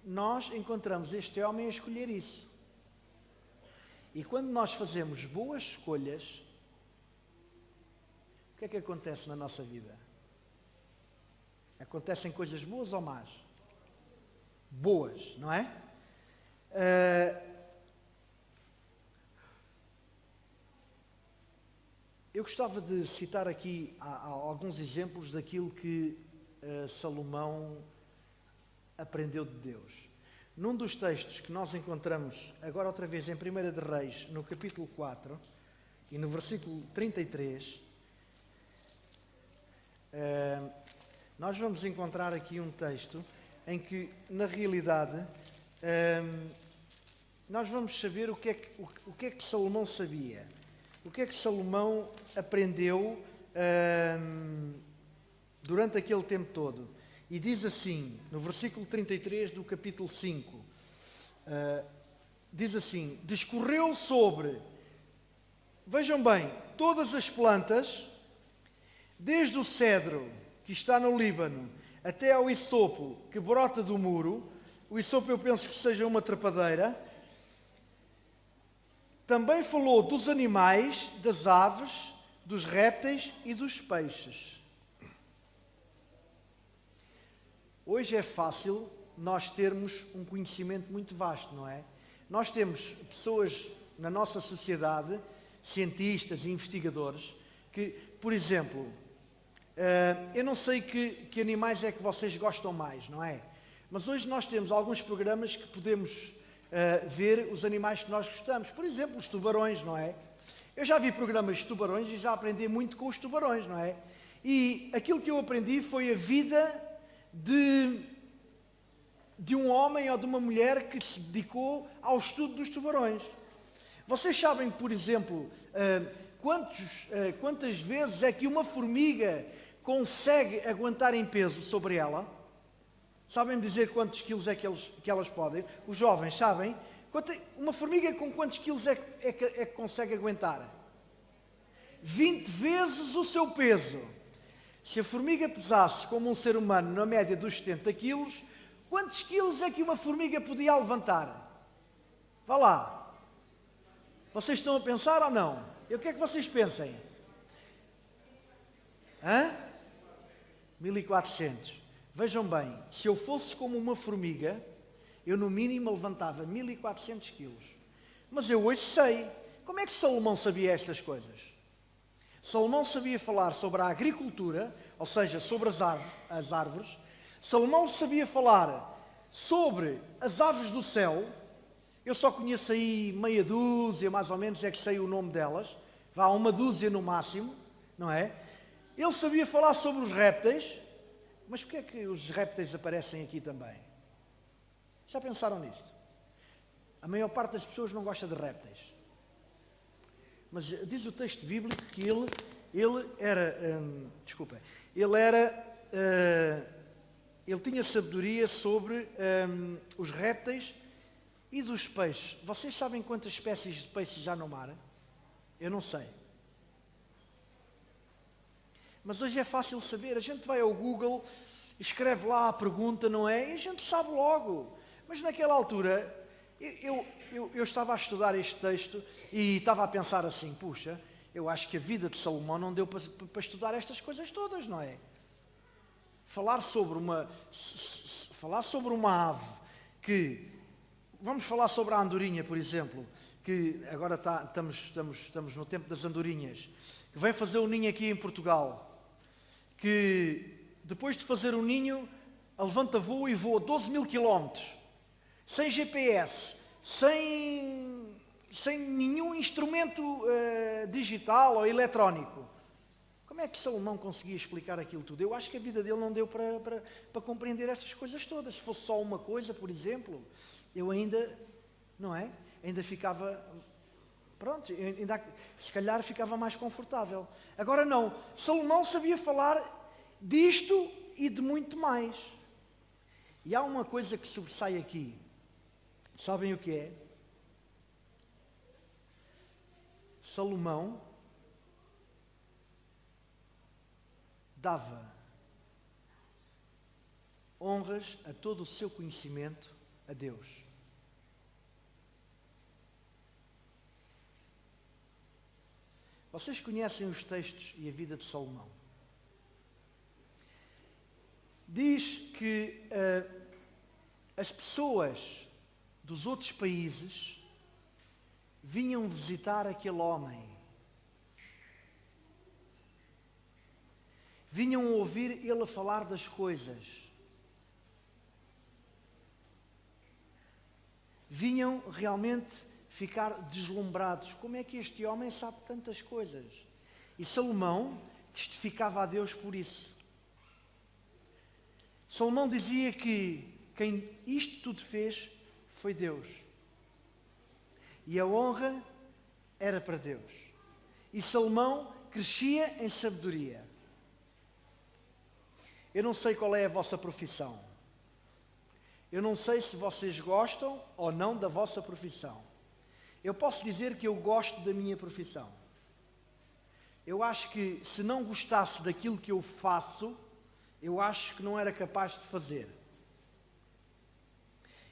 nós encontramos este homem a escolher isso. E quando nós fazemos boas escolhas, o que é que acontece na nossa vida? Acontecem coisas boas ou más? Boas, não é? Eu gostava de citar aqui alguns exemplos daquilo que Salomão aprendeu de Deus. Num dos textos que nós encontramos, agora outra vez em 1 de Reis, no capítulo 4, e no versículo 33, nós vamos encontrar aqui um texto em que, na realidade, nós vamos saber o que é que Salomão sabia. O que é que Salomão aprendeu durante aquele tempo todo? E diz assim, no versículo 33 do capítulo 5, diz assim: discorreu sobre, vejam bem, todas as plantas desde o cedro que está no Líbano até ao hisopo que brota do muro, o hisopo eu penso que seja uma trepadeira. Também falou dos animais, das aves, dos répteis e dos peixes. Hoje é fácil nós termos um conhecimento muito vasto, não é? Nós temos pessoas na nossa sociedade, cientistas e investigadores, que, por exemplo, eu não sei que animais é que vocês gostam mais, não é? Mas hoje nós temos alguns programas que podemos ver os animais que nós gostamos. Por exemplo, os tubarões, não é? Eu já vi programas de tubarões e já aprendi muito com os tubarões, não é? E aquilo que eu aprendi foi a vida de um homem ou de uma mulher que se dedicou ao estudo dos tubarões. Vocês sabem, por exemplo, quantas vezes é que uma formiga consegue aguentar em peso sobre ela? Sabem dizer quantos quilos é que elas podem? Os jovens sabem? Uma formiga com quantos quilos é que consegue aguentar? 20 vezes o seu peso. Se a formiga pesasse como um ser humano na média dos 70 quilos, quantos quilos é que uma formiga podia levantar? Vá lá. Vocês estão a pensar ou não? E o que é que vocês pensem? 1400. Vejam bem, se eu fosse como uma formiga, eu no mínimo levantava 1400 quilos. Mas eu hoje sei. Como é que Salomão sabia estas coisas? Salomão sabia falar sobre a agricultura, ou seja, sobre as árvores. Salomão sabia falar sobre as aves do céu. Eu só conheço aí meia dúzia, mais ou menos, é que sei o nome delas. Vá, uma dúzia no máximo, não é? Ele sabia falar sobre os répteis. Mas porquê é que os répteis aparecem aqui também? Já pensaram nisto? A maior parte das pessoas não gosta de répteis. Mas diz o texto bíblico que ele tinha sabedoria sobre os répteis e dos peixes. Vocês sabem quantas espécies de peixes há no mar? Eu não sei. Mas hoje é fácil saber. A gente vai ao Google, escreve lá a pergunta, não é? E a gente sabe logo. Mas naquela altura, eu estava a estudar este texto e estava a pensar assim, puxa, eu acho que a vida de Salomão não deu para estudar estas coisas todas, não é? Falar sobre uma ave que... Vamos falar sobre a andorinha, por exemplo, que agora estamos no tempo das andorinhas, que vem fazer um ninho aqui em Portugal, que depois de fazer o ninho, levanta voo e voa 12 mil quilómetros, sem GPS, sem nenhum instrumento digital ou eletrónico. Como é que Salomão conseguia explicar aquilo tudo? Eu acho que a vida dele não deu para compreender estas coisas todas. Se fosse só uma coisa, por exemplo, eu ainda, não é? Ainda ficava... Pronto, se calhar ficava mais confortável. Agora não, Salomão sabia falar disto e de muito mais. E há uma coisa que sobressai aqui. Sabem o que é? Salomão dava honras a todo o seu conhecimento a Deus. Vocês conhecem os textos e a vida de Salomão? Diz que as pessoas dos outros países vinham visitar aquele homem. Vinham ouvir ele a falar das coisas. Vinham realmente ficar deslumbrados. Como é que este homem sabe tantas coisas? E Salomão testificava a Deus por isso. Salomão dizia que quem isto tudo fez foi Deus. E a honra era para Deus. E Salomão crescia em sabedoria. Eu não sei qual é a vossa profissão. Eu não sei se vocês gostam ou não da vossa profissão. Eu posso dizer que eu gosto da minha profissão. eu acho que se não gostasse daquilo que eu faço, eu acho que não era capaz de fazer.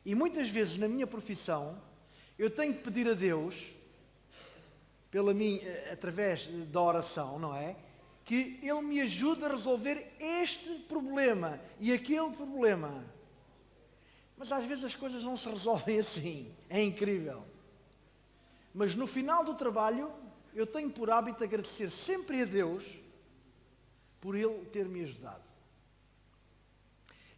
E muitas vezes na minha profissão, eu tenho que pedir a Deus, através da oração, não é? Que Ele me ajude a resolver este problema e aquele problema. Mas às vezes as coisas não se resolvem assim. É incrível. Mas no final do trabalho, eu tenho por hábito agradecer sempre a Deus por Ele ter me ajudado.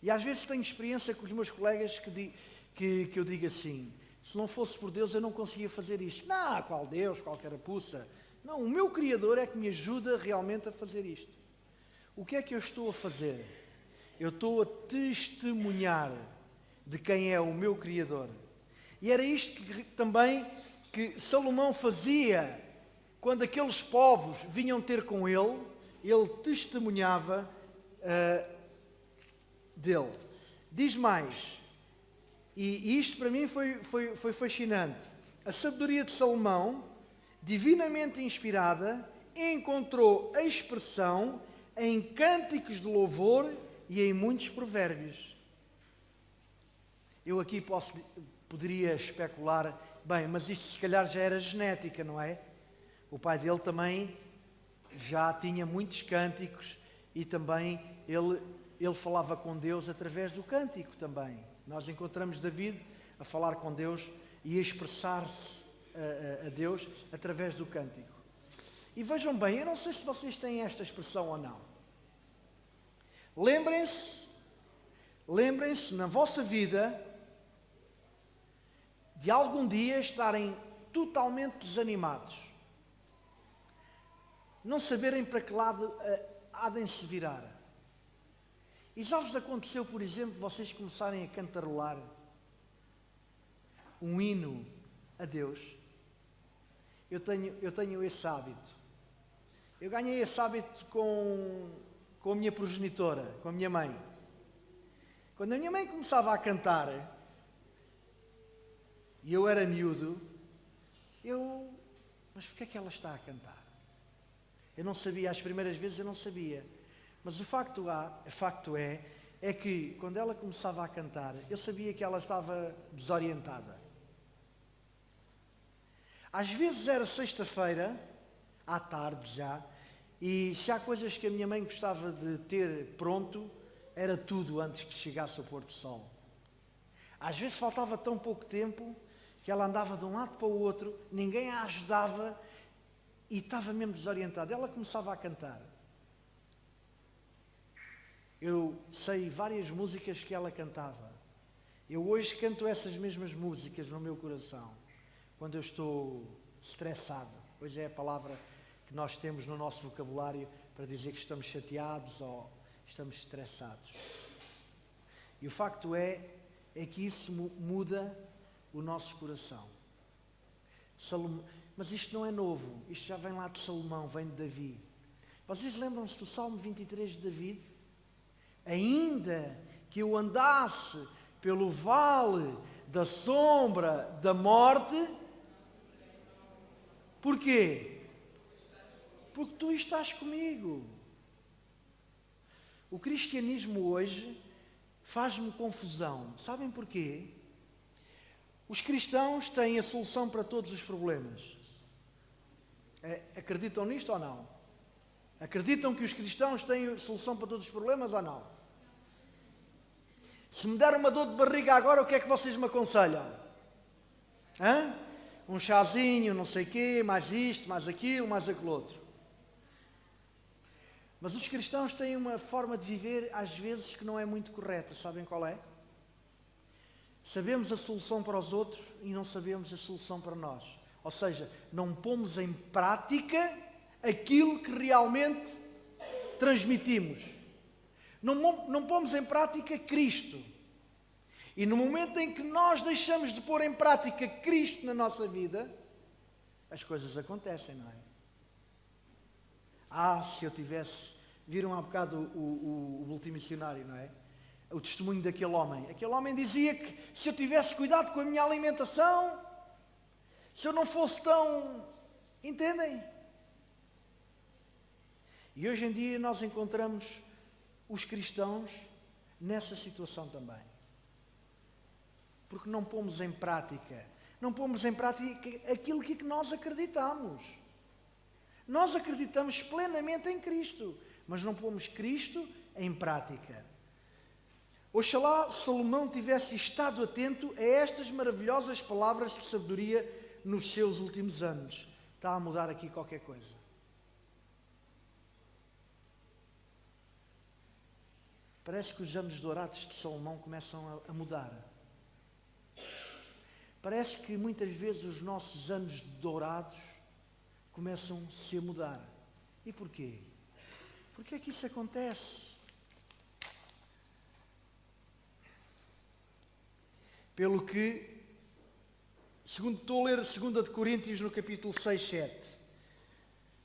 E às vezes tenho experiência com os meus colegas que eu digo assim: se não fosse por Deus eu não conseguia fazer isto. Não, qual Deus, qual carapuça. Não, o meu Criador é que me ajuda realmente a fazer isto. O que é que eu estou a fazer? Eu estou a testemunhar de quem é o meu Criador. E era isto também que Salomão fazia quando aqueles povos vinham ter com ele testemunhava dele. Diz mais, e isto para mim foi fascinante. A sabedoria de Salomão, divinamente inspirada, encontrou a expressão em cânticos de louvor e em muitos provérbios. Eu aqui poderia especular, bem, mas isto se calhar já era genética, não é? O pai dele também já tinha muitos cânticos e também ele falava com Deus através do cântico também. Nós encontramos David a falar com Deus e a expressar-se a Deus através do cântico. E vejam bem, eu não sei se vocês têm esta expressão ou não. Lembrem-se na vossa vida de algum dia estarem totalmente desanimados, não saberem para que lado há de se virar. E já vos aconteceu, por exemplo, vocês começarem a cantarolar um hino a Deus? Eu tenho esse hábito. Eu ganhei esse hábito com a minha progenitora, com a minha mãe. Quando a minha mãe começava a cantar, e eu era miúdo, mas porquê é que ela está a cantar? Eu não sabia, as primeiras vezes eu não sabia. Mas o facto é que quando ela começava a cantar, eu sabia que ela estava desorientada. Às vezes era sexta-feira, à tarde já, e se há coisas que a minha mãe gostava de ter pronto, era tudo antes que chegasse o pôr do sol. Às vezes faltava tão pouco tempo que ela andava de um lado para o outro, ninguém a ajudava e estava mesmo desorientada. Ela começava a cantar. Eu sei várias músicas que ela cantava. Eu hoje canto essas mesmas músicas no meu coração, quando eu estou estressado. Hoje é a palavra que nós temos no nosso vocabulário para dizer que estamos chateados ou estamos estressados. E o facto é que isso muda o nosso coração. Mas isto não é novo, isto já vem lá de Salomão, vem de Davi. Vocês lembram-se do Salmo 23 de Davi? Ainda que eu andasse pelo vale da sombra da morte, porquê? Porque tu estás comigo. O cristianismo hoje faz-me confusão. Sabem porquê? Os cristãos têm a solução para todos os problemas. Acreditam nisto ou não? Acreditam que os cristãos têm a solução para todos os problemas ou não? Se me der uma dor de barriga agora, o que é que vocês me aconselham? Um chazinho, não sei o quê, mais isto, mais aquilo, mais aquele outro. Mas os cristãos têm uma forma de viver, às vezes, que não é muito correta. Sabem qual é? Sabemos a solução para os outros e não sabemos a solução para nós. Ou seja, não pomos em prática aquilo que realmente transmitimos. Não pomos em prática Cristo. E no momento em que nós deixamos de pôr em prática Cristo na nossa vida, as coisas acontecem, não é? Se eu tivesse... Viram há bocado o boletim missionário, não é? O testemunho daquele homem. Aquele homem dizia que se eu tivesse cuidado com a minha alimentação, se eu não fosse tão... Entendem? E hoje em dia nós encontramos os cristãos nessa situação também. Porque não pomos em prática aquilo que nós acreditamos. Nós acreditamos plenamente em Cristo, mas não pomos Cristo em prática. Oxalá Salomão tivesse estado atento a estas maravilhosas palavras de sabedoria nos seus últimos anos. Está a mudar aqui qualquer coisa. Parece que os anos dourados de Salomão começam a mudar. Parece que muitas vezes os nossos anos dourados começam-se a mudar. E porquê? Porquê é que isso acontece? Pelo que, estou a ler 2 de Coríntios no capítulo 6, 7.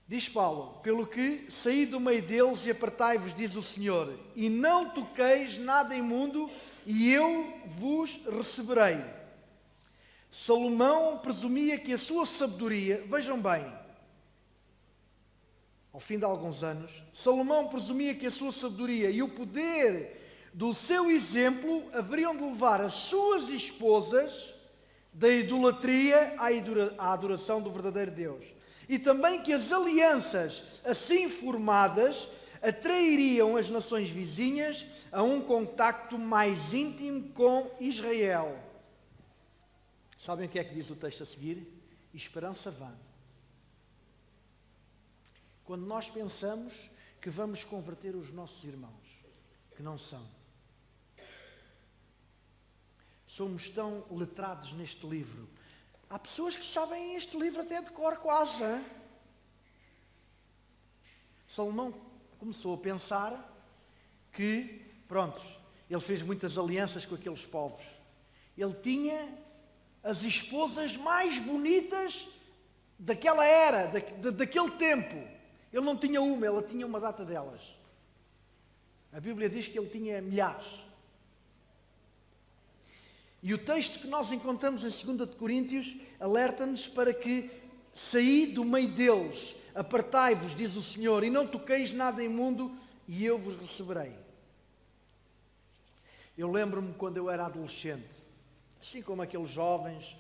Diz Paulo, pelo que saí do meio deles e apartai-vos, diz o Senhor, e não toqueis nada imundo, e eu vos receberei. Salomão presumia que a sua sabedoria, vejam bem, ao fim de alguns anos, Salomão presumia que a sua sabedoria e o poder do seu exemplo haveriam de levar as suas esposas da idolatria à adoração do verdadeiro Deus. E também que as alianças assim formadas atrairiam as nações vizinhas a um contacto mais íntimo com Israel. Sabem o que é que diz o texto a seguir? Esperança vã. Quando nós pensamos que vamos converter os nossos irmãos, que não são. Somos tão letrados neste livro. Há pessoas que sabem este livro até de cor quase. Hein? Salomão começou a pensar que, pronto, ele fez muitas alianças com aqueles povos. Ele tinha as esposas mais bonitas daquela era, daquele tempo. Ele não tinha uma, ele tinha uma data delas. A Bíblia diz que ele tinha milhares. E o texto que nós encontramos em 2 de Coríntios alerta-nos para que saí do meio deles, apartai-vos, diz o Senhor, e não toqueis nada imundo, e eu vos receberei. Eu lembro-me quando eu era adolescente, assim como aqueles jovens,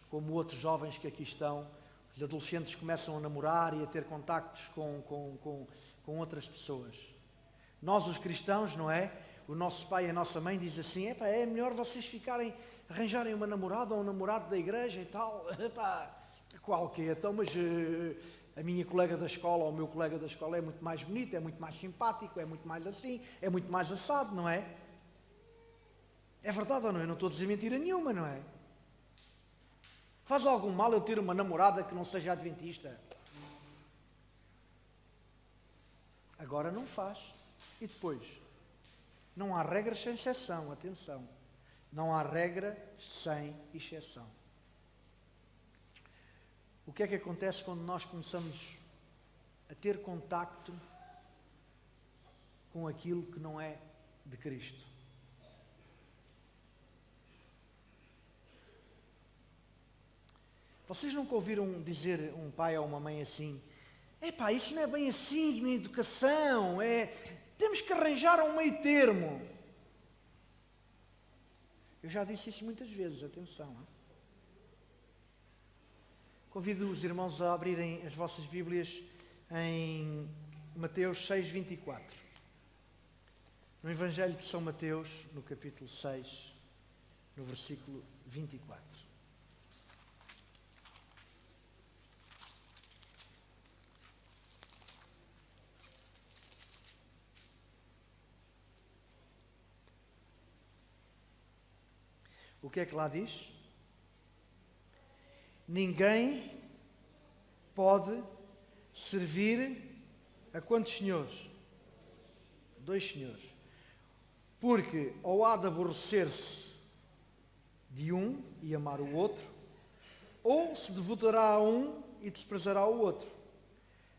como outros jovens que aqui estão, os adolescentes começam a namorar e a ter contactos com outras pessoas. Nós, os cristãos, não é? O nosso pai e a nossa mãe dizem assim, é melhor vocês arranjarem uma namorada ou um namorado da igreja e tal. Qual que é? Então, mas a minha colega da escola ou o meu colega da escola é muito mais bonito, é muito mais simpático, é muito mais assim, é muito mais assado, não é? É verdade ou não? Eu não estou a dizer mentira nenhuma, não é? Faz algum mal eu ter uma namorada que não seja adventista? Agora não faz. E depois? Não há regras sem exceção, atenção. Não há regra sem exceção. O que é que acontece quando nós começamos a ter contacto com aquilo que não é de Cristo? Vocês nunca ouviram dizer um pai ou uma mãe assim, isso não é bem assim na educação, temos que arranjar um meio termo. Eu já disse isso muitas vezes, atenção. Hein? Convido os irmãos a abrirem as vossas Bíblias em Mateus 6, 24. No Evangelho de São Mateus, no capítulo 6, no versículo 24. O que é que lá diz? Ninguém pode servir a quantos senhores? 2 senhores. Porque ou há de aborrecer-se de um e amar o outro, ou se devotará a um e desprezará o outro.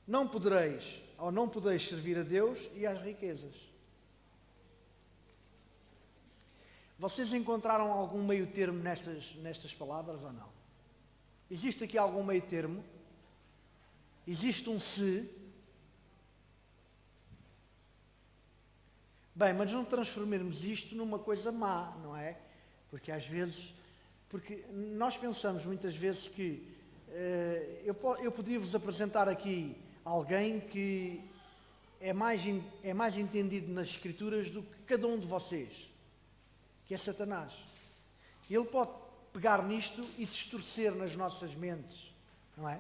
Não podereis, ou não podeis servir a Deus e às riquezas. Vocês encontraram algum meio termo nestas palavras ou não? Existe aqui algum meio termo? Existe um se? Bem, mas não transformarmos isto numa coisa má, não é? Porque às vezes, porque nós pensamos muitas vezes que eu podia vos apresentar aqui alguém que é mais entendido nas Escrituras do que cada um de vocês, que é Satanás. Ele pode pegar nisto e distorcer nas nossas mentes, não é?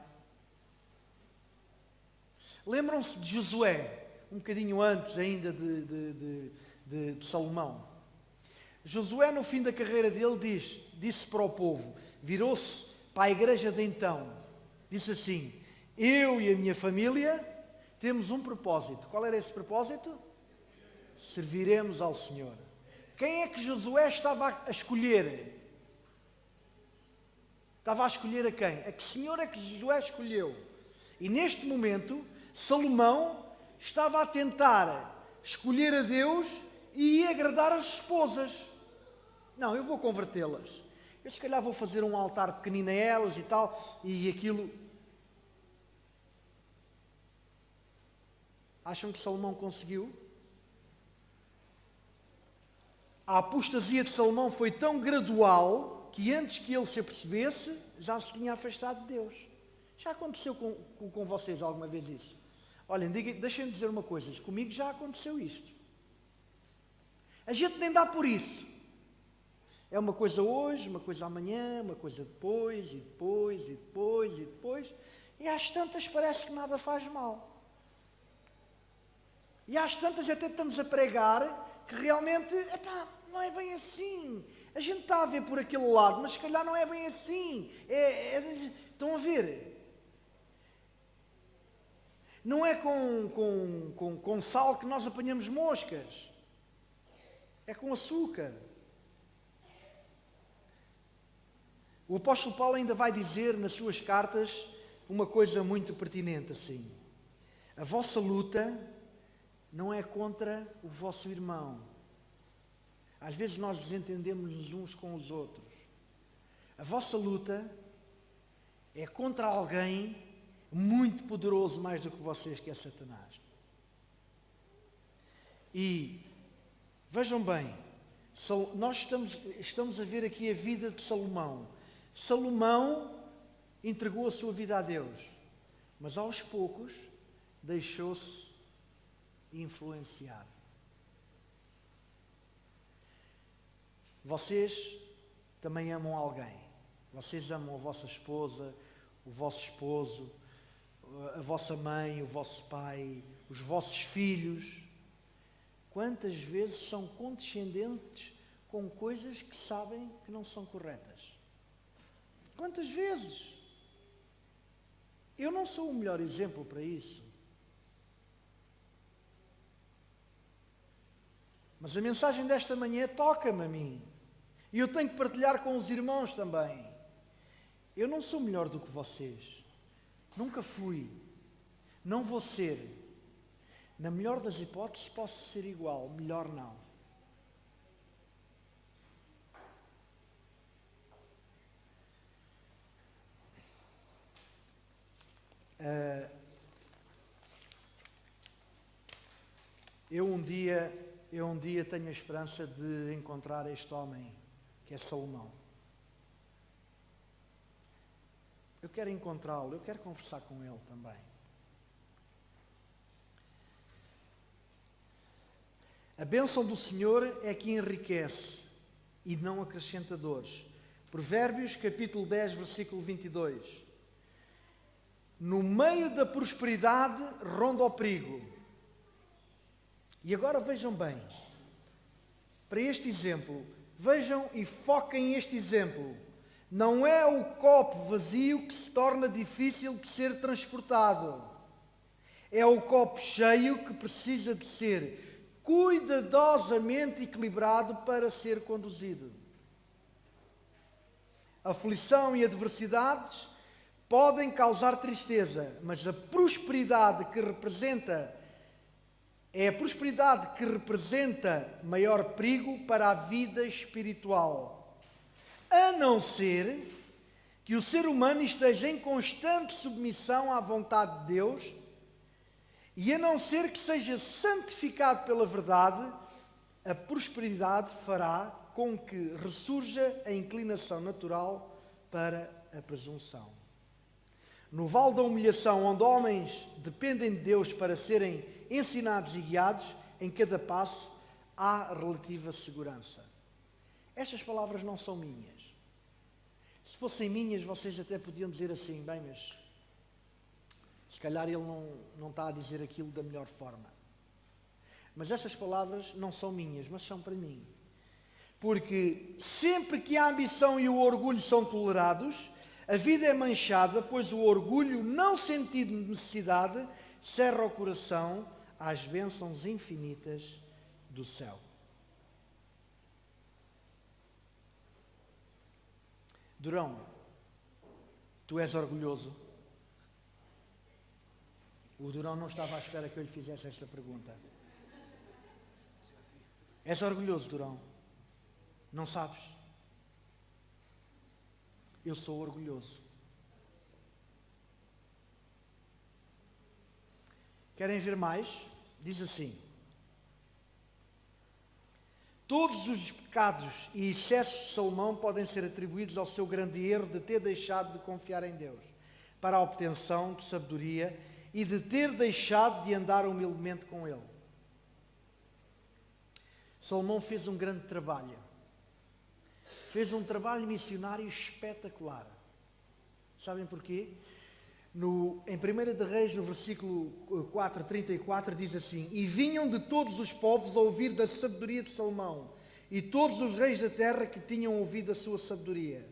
Lembram-se de Josué, um bocadinho antes ainda de Salomão. Josué, no fim da carreira dele, disse para o povo, virou-se para a igreja de então, disse assim: eu e a minha família temos um propósito. Qual era esse propósito? Serviremos ao Senhor. Quem é que Josué estava a escolher? Estava a escolher a quem? A que Senhor é que Josué escolheu? E neste momento, Salomão estava a tentar escolher a Deus e agradar as esposas. Não, eu vou convertê-las. Eu se calhar vou fazer um altar pequenino a elas e tal, e aquilo... Acham que Salomão conseguiu? A apostasia de Salomão foi tão gradual que antes que ele se apercebesse, já se tinha afastado de Deus. Já aconteceu com vocês alguma vez isso? Olhem, deixem-me dizer uma coisa, comigo já aconteceu isto. A gente nem dá por isso. É uma coisa hoje, uma coisa amanhã, uma coisa depois, e depois, e depois, e depois, e às tantas parece que nada faz mal. E às tantas até estamos a pregar que realmente, não é bem assim. A gente está a ver por aquele lado, mas se calhar não é bem assim. Estão a ver? Não é com sal que nós apanhamos moscas. É com açúcar. O apóstolo Paulo ainda vai dizer nas suas cartas uma coisa muito pertinente assim. A vossa luta não é contra o vosso irmão. Às vezes nós desentendemos-nos uns com os outros. A vossa luta é contra alguém muito poderoso mais do que vocês, que é Satanás. E vejam bem, nós estamos a ver aqui a vida de Salomão. Salomão entregou a sua vida a Deus, mas aos poucos deixou-se influenciar. Vocês também amam alguém. Vocês amam a vossa esposa, o vosso esposo, a vossa mãe, o vosso pai, os vossos filhos. Quantas vezes são condescendentes com coisas que sabem que não são corretas? Quantas vezes? Eu não sou o melhor exemplo para isso. Mas a mensagem desta manhã toca-me a mim. E eu tenho que partilhar com os irmãos também. Eu não sou melhor do que vocês. Nunca fui. Não vou ser. Na melhor das hipóteses posso ser igual. Melhor não. Eu um dia tenho a esperança de encontrar este homem, que é Salomão. Eu quero encontrá-lo, eu quero conversar com ele também. A bênção do Senhor é que enriquece e não acrescenta dores. Provérbios, capítulo 10, versículo 22. No meio da prosperidade ronda o perigo. E agora vejam bem, para este exemplo, vejam e foquem este exemplo. Não é o copo vazio que se torna difícil de ser transportado. É o copo cheio que precisa de ser cuidadosamente equilibrado para ser conduzido. Aflição e adversidades podem causar tristeza, mas a prosperidade que representa maior perigo para a vida espiritual. A não ser que o ser humano esteja em constante submissão à vontade de Deus e a não ser que seja santificado pela verdade a prosperidade fará com que ressurja a inclinação natural para a presunção. No vale da humilhação, onde homens dependem de Deus para serem ensinados e guiados, em cada passo há relativa segurança. Estas palavras não são minhas. Se fossem minhas, vocês até podiam dizer assim, bem, mas se calhar ele não está a dizer aquilo da melhor forma. Mas estas palavras não são minhas, mas são para mim. Porque sempre que a ambição e o orgulho são tolerados, a vida é manchada, pois o orgulho, não sentindo necessidade, cerra o coração às bênçãos infinitas do céu. Durão, tu és orgulhoso? O Durão não estava à espera que eu lhe fizesse esta pergunta. És orgulhoso, Durão? Não sabes? Eu sou orgulhoso. Querem ver mais? Diz assim: todos os pecados e excessos de Salomão podem ser atribuídos ao seu grande erro de ter deixado de confiar em Deus para a obtenção de sabedoria e de ter deixado de andar humildemente com Ele. Salomão fez um grande trabalho. Fez um trabalho missionário espetacular. Sabem porquê? Em 1 de Reis, no versículo 4:34, diz assim: e vinham de todos os povos a ouvir da sabedoria de Salomão, e todos os reis da terra que tinham ouvido a sua sabedoria.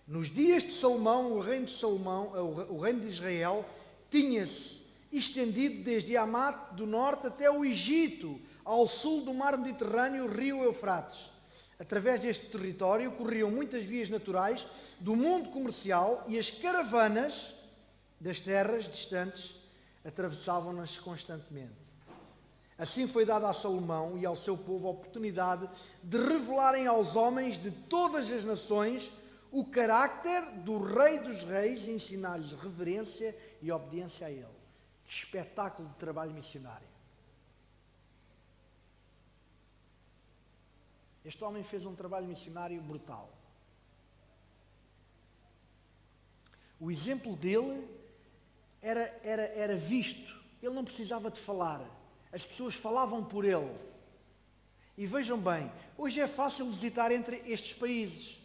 Nos dias de Salomão, o reino de Israel, tinha-se estendido desde Amate do norte até o Egito, ao sul do mar Mediterrâneo, o rio Eufrates. Através deste território corriam muitas vias naturais do mundo comercial e as caravanas das terras distantes atravessavam-nas constantemente. Assim foi dada a Salomão e ao seu povo a oportunidade de revelarem aos homens de todas as nações o carácter do Rei dos Reis e ensinar-lhes reverência e obediência a Ele. Que espetáculo de trabalho missionário! Este homem fez um trabalho missionário brutal. O exemplo dele era visto. Ele não precisava de falar. As pessoas falavam por ele. E vejam bem, hoje é fácil visitar entre estes países.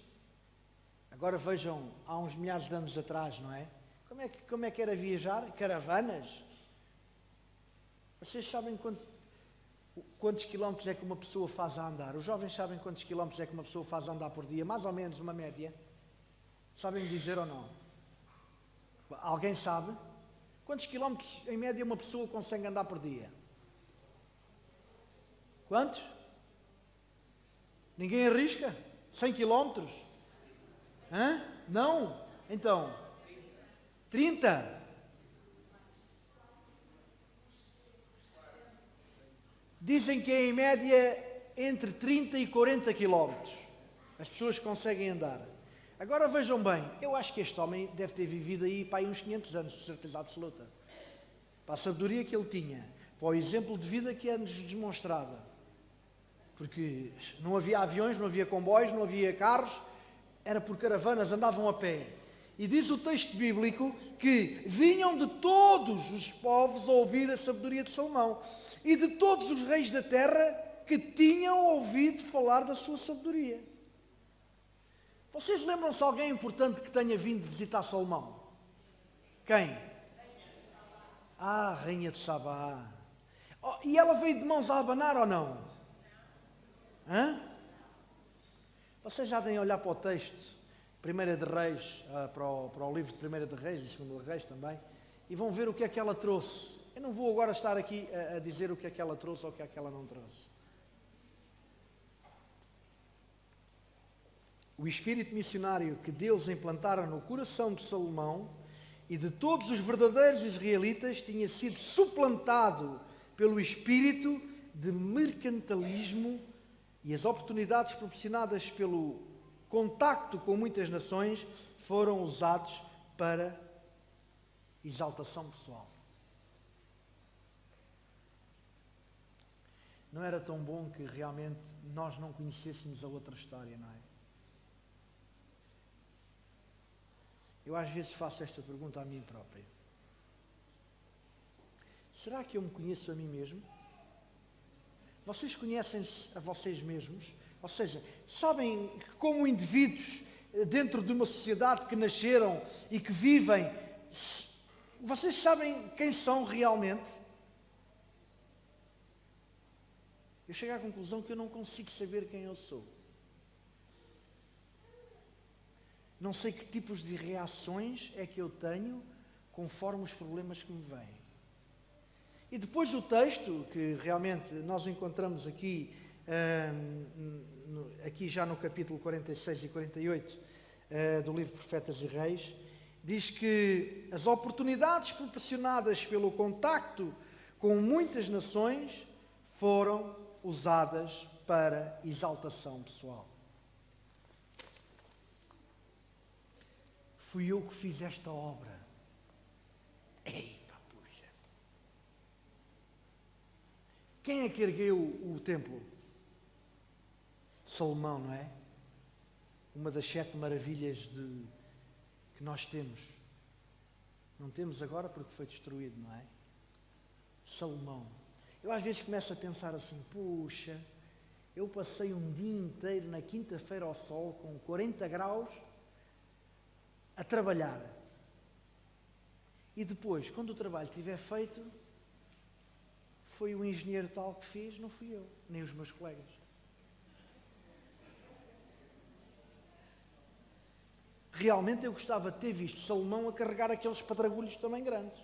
Agora vejam, há uns milhares de anos atrás, não é? Como é que era viajar? Caravanas? Vocês sabem quantos quilómetros é que uma pessoa faz a andar? Os jovens sabem quantos quilómetros é que uma pessoa faz a andar por dia? Mais ou menos uma média. Sabem dizer ou não? Alguém sabe? Quantos quilómetros em média uma pessoa consegue andar por dia? Quantos? Ninguém arrisca? 100 quilómetros? Hã? Não? Então, 30? Dizem que é em média entre 30 e 40 quilómetros as pessoas conseguem andar. Agora vejam bem, eu acho que este homem deve ter vivido aí para aí uns 500 anos, de certeza absoluta. Para a sabedoria que ele tinha, para o exemplo de vida que é-nos demonstrado. Porque não havia aviões, não havia comboios, não havia carros, era por caravanas, andavam a pé. E diz o texto bíblico que vinham de todos os povos a ouvir a sabedoria de Salomão e de todos os reis da terra que tinham ouvido falar da sua sabedoria. Vocês lembram-se de alguém importante que tenha vindo visitar Salomão? Quem? Ah, a rainha de Sabá. Oh, e ela veio de mãos a abanar ou não? Hã? Vocês já têm a olhar para o texto, 1 de Reis, para o livro de 1 de Reis e 2 de Reis também, e vão ver o que é que ela trouxe. Eu não vou agora estar aqui a dizer o que é que ela trouxe ou o que é que ela não trouxe. O espírito missionário que Deus implantara no coração de Salomão e de todos os verdadeiros israelitas tinha sido suplantado pelo espírito de mercantilismo e as oportunidades proporcionadas pelo contacto com muitas nações foram usados para exaltação pessoal. não era tão bom que realmente nós não conhecêssemos a outra história, não é? Eu às vezes faço esta pergunta a mim própria. Será que eu me conheço a mim mesmo? Vocês conhecem-se a vocês mesmos? Ou seja, sabem que como indivíduos dentro de uma sociedade que nasceram e que vivem, vocês sabem quem são realmente? Eu chego à conclusão que eu não consigo saber quem eu sou. Não sei que tipos de reações é que eu tenho conforme os problemas que me vêm. E depois o texto, que realmente nós encontramos aqui, aqui já no capítulo 46 e 48 do livro Profetas e Reis, diz que as oportunidades proporcionadas pelo contacto com muitas nações foram usadas para exaltação pessoal. Fui eu que fiz esta obra. Eita, puxa! Quem é que ergueu o templo? Salomão, não é? Uma das 7 maravilhas que nós temos. Não temos agora porque foi destruído, não é? Salomão. Eu às vezes começo a pensar assim, puxa, eu passei um dia inteiro na quinta-feira ao sol, com 40 graus, a trabalhar. E depois, quando o trabalho estiver feito, foi o engenheiro tal que fez, não fui eu, nem os meus colegas. Realmente eu gostava de ter visto Salomão a carregar aqueles padragulhos também grandes.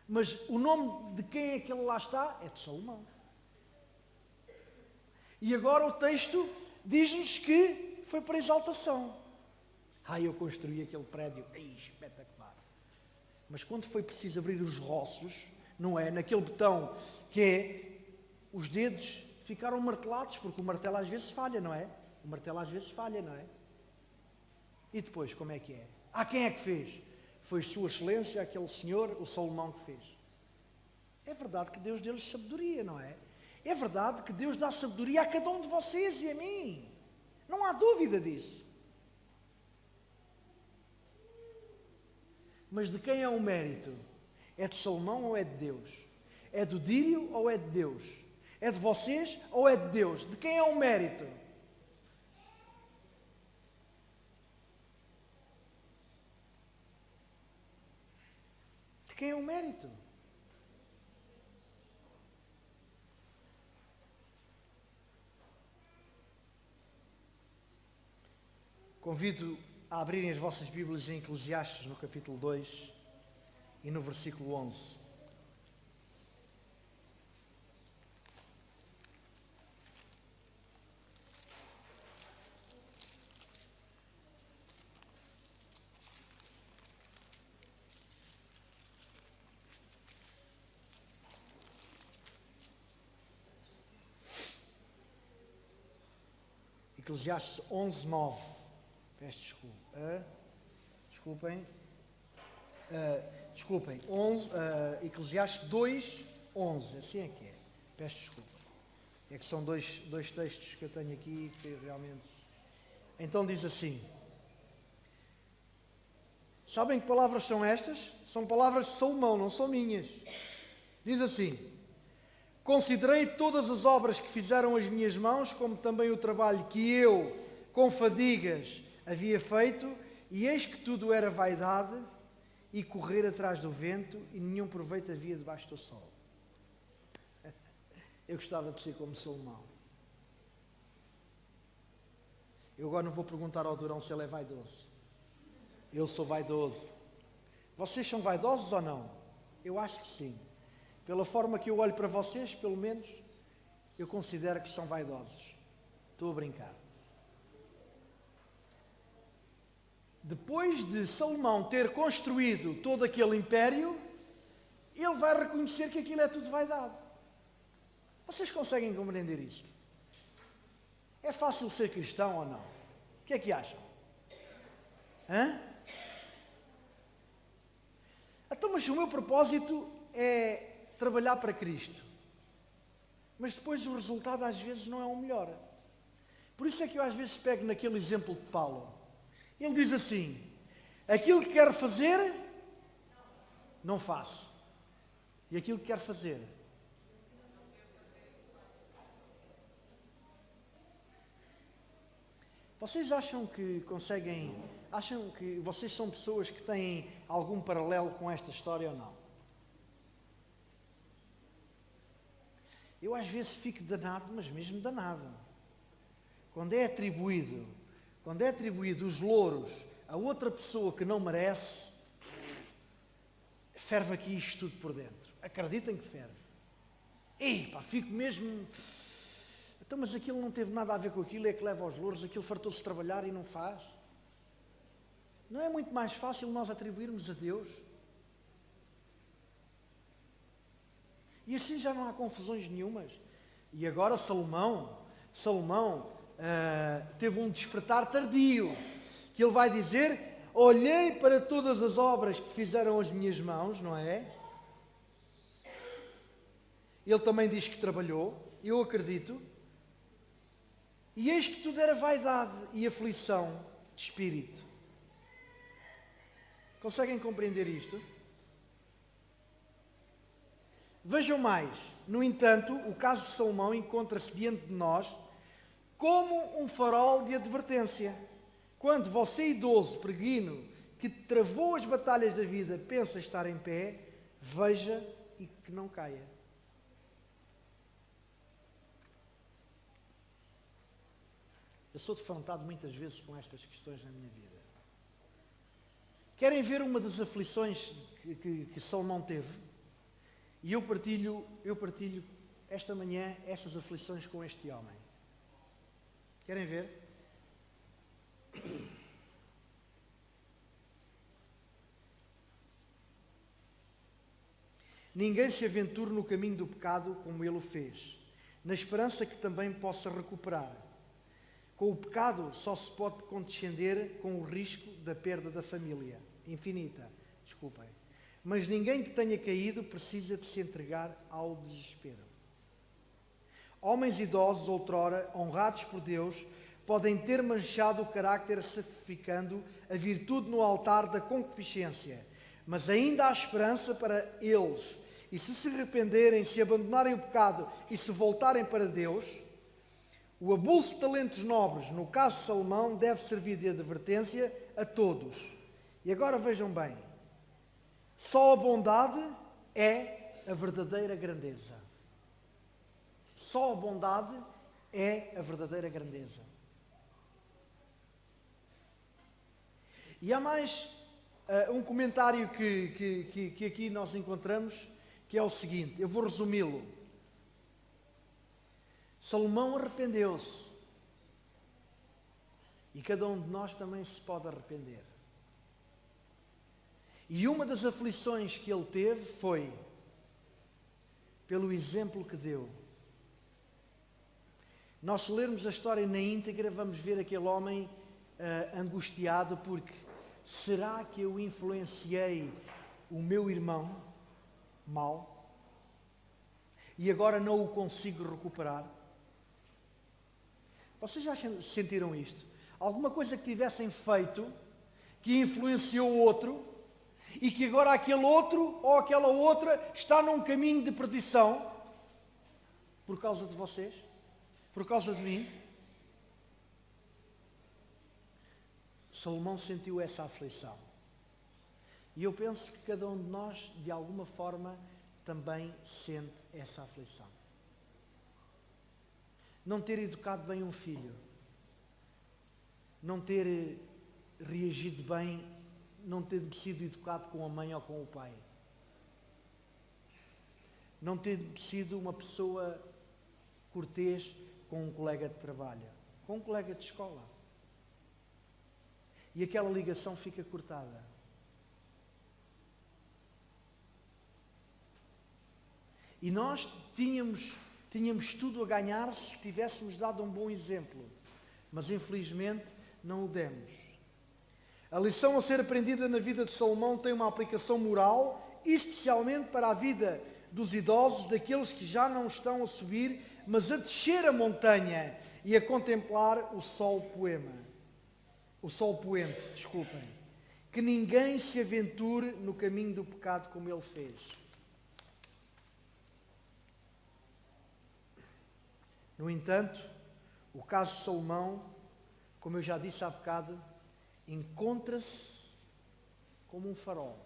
Mas o nome de quem é que ele lá está é de Salomão. E agora o texto diz-nos que foi para exaltação. Eu construí aquele prédio. Espetacular. Mas quando foi preciso abrir os roços, não é? Naquele botão que é, os dedos ficaram martelados, porque o martelo às vezes falha, não é? O martelo às vezes falha, não é? E depois, como é que é? Quem é que fez? Foi Sua Excelência, aquele senhor, o Salomão, que fez. É verdade que Deus deu-lhes sabedoria, não é? É verdade que Deus dá sabedoria a cada um de vocês e a mim. Não há dúvida disso. Mas de quem é o mérito? É de Salomão ou é de Deus? É do Dírio ou é de Deus? É de vocês ou é de Deus? De quem é o mérito? De quem é o mérito? Convido a abrirem as vossas Bíblias em Eclesiastes, no capítulo 2 e no versículo 11. Eclesiastes 11, 9. Peço desculpa. Desculpem. 11, Eclesiastes 2, 11. Assim é que é. Peço desculpa. É que são dois textos que eu tenho aqui que realmente... Então diz assim. Sabem que palavras são estas? São palavras de Salomão, não são minhas. Diz assim: considerei todas as obras que fizeram as minhas mãos, como também o trabalho que eu, com fadigas, havia feito, e eis que tudo era vaidade e correr atrás do vento, e nenhum proveito havia debaixo do sol. Eu gostava de ser como Salomão. Eu agora não vou perguntar ao Durão se ele é vaidoso. Eu sou vaidoso. Vocês são vaidosos ou não? Eu acho que sim. Pela forma que eu olho para vocês, pelo menos, eu considero que são vaidosos. Estou a brincar. Depois de Salomão ter construído todo aquele império, ele vai reconhecer que aquilo é tudo vaidade. Vocês conseguem compreender isto? É fácil ser cristão ou não? O que é que acham? Então, mas o meu propósito é trabalhar para Cristo. mas depois o resultado às vezes não é o melhor. Por isso é que eu às vezes pego naquele exemplo de Paulo. Ele diz assim: aquilo que quero fazer, não faço. E aquilo que quero fazer, vocês acham que vocês são pessoas que têm algum paralelo com esta história ou não? Eu às vezes fico danado, mas mesmo danado. Quando é atribuído os louros a outra pessoa que não merece, ferve aqui isto tudo por dentro. Acreditem que ferve. Fico mesmo... Então, mas aquilo não teve nada a ver com aquilo, é que leva aos louros, aquilo fartou-se de trabalhar e não faz. Não é muito mais fácil nós atribuirmos a Deus? E assim já não há confusões nenhumas. E agora Salomão teve um despertar tardio, que ele vai dizer: olhei para todas as obras que fizeram as minhas mãos, não é? Ele também diz que trabalhou, eu acredito. E eis que tudo era vaidade e aflição de espírito. Conseguem compreender isto? Vejam mais. No entanto, o caso de Salomão encontra-se diante de nós como um farol de advertência. Quando você, idoso, peregrino, que travou as batalhas da vida, pensa estar em pé, veja e que não caia. Eu sou defrontado muitas vezes com estas questões na minha vida. Querem ver uma das aflições que Salomão teve? E eu partilho esta manhã estas aflições com este homem. Querem ver? Ninguém se aventure no caminho do pecado como ele o fez, na esperança que também possa recuperar. Com o pecado só se pode condescender com o risco da perda da família infinita. Desculpem. Mas ninguém que tenha caído precisa de se entregar ao desespero. Homens idosos, outrora honrados por Deus, podem ter manchado o carácter sacrificando a virtude no altar da concupiscência, mas ainda há esperança para eles. E se arrependerem, se abandonarem o pecado e se voltarem para Deus, o abuso de talentos nobres, no caso de Salomão, deve servir de advertência a todos. E agora vejam bem, só a bondade é a verdadeira grandeza. Só a bondade é a verdadeira grandeza. E há mais um comentário que aqui nós encontramos, que é o seguinte, eu vou resumi-lo. Salomão arrependeu-se. E cada um de nós também se pode arrepender. E uma das aflições que ele teve foi pelo exemplo que deu. Nós, se lermos a história na íntegra, vamos ver aquele homem angustiado porque será que eu influenciei o meu irmão mal e agora não o consigo recuperar? Vocês já sentiram isto? Alguma coisa que tivessem feito que influenciou o outro e que agora aquele outro ou aquela outra está num caminho de perdição por causa de vocês? Por causa de mim? Salomão sentiu essa aflição. E eu penso que cada um de nós, de alguma forma, também sente essa aflição. Não ter educado bem um filho, não ter reagido bem, não ter sido educado com a mãe ou com o pai, não ter sido uma pessoa cortês com um colega de trabalho, com um colega de escola. E aquela ligação fica cortada. E nós tínhamos tudo a ganhar se tivéssemos dado um bom exemplo, mas infelizmente não o demos. A lição a ser aprendida na vida de Salomão tem uma aplicação moral, especialmente para a vida dos idosos, daqueles que já não estão a subir, mas a descer a montanha e a contemplar o sol poente, desculpem. Que ninguém se aventure no caminho do pecado como ele fez. No entanto, o caso de Salomão, como eu já disse há bocado, encontra-se como um farol.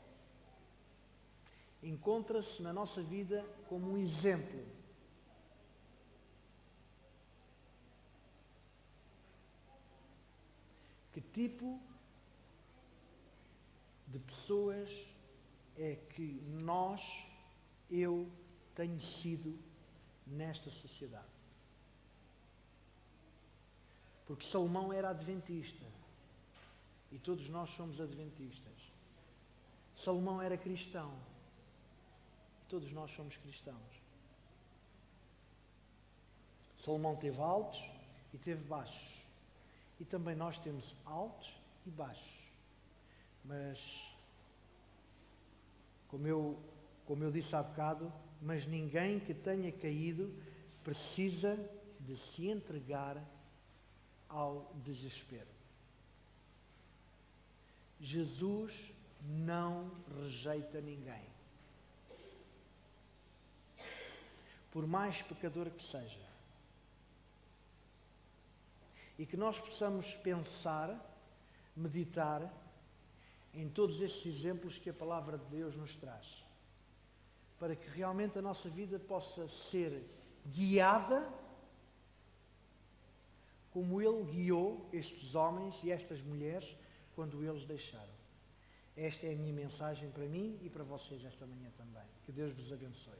Encontra-se na nossa vida como um exemplo. Que tipo de pessoas é que eu tenho sido nesta sociedade? Porque Salomão era adventista e todos nós somos adventistas. Salomão era cristão e todos nós somos cristãos. Salomão teve altos e teve baixos. E também nós temos altos e baixos. Mas, como eu disse há bocado, mas ninguém que tenha caído precisa de se entregar ao desespero. Jesus não rejeita ninguém. Por mais pecador que seja. E que nós possamos pensar, meditar em todos estes exemplos que a palavra de Deus nos traz. Para que realmente a nossa vida possa ser guiada como Ele guiou estes homens e estas mulheres quando eles deixaram. Esta é a minha mensagem para mim e para vocês esta manhã também. Que Deus vos abençoe.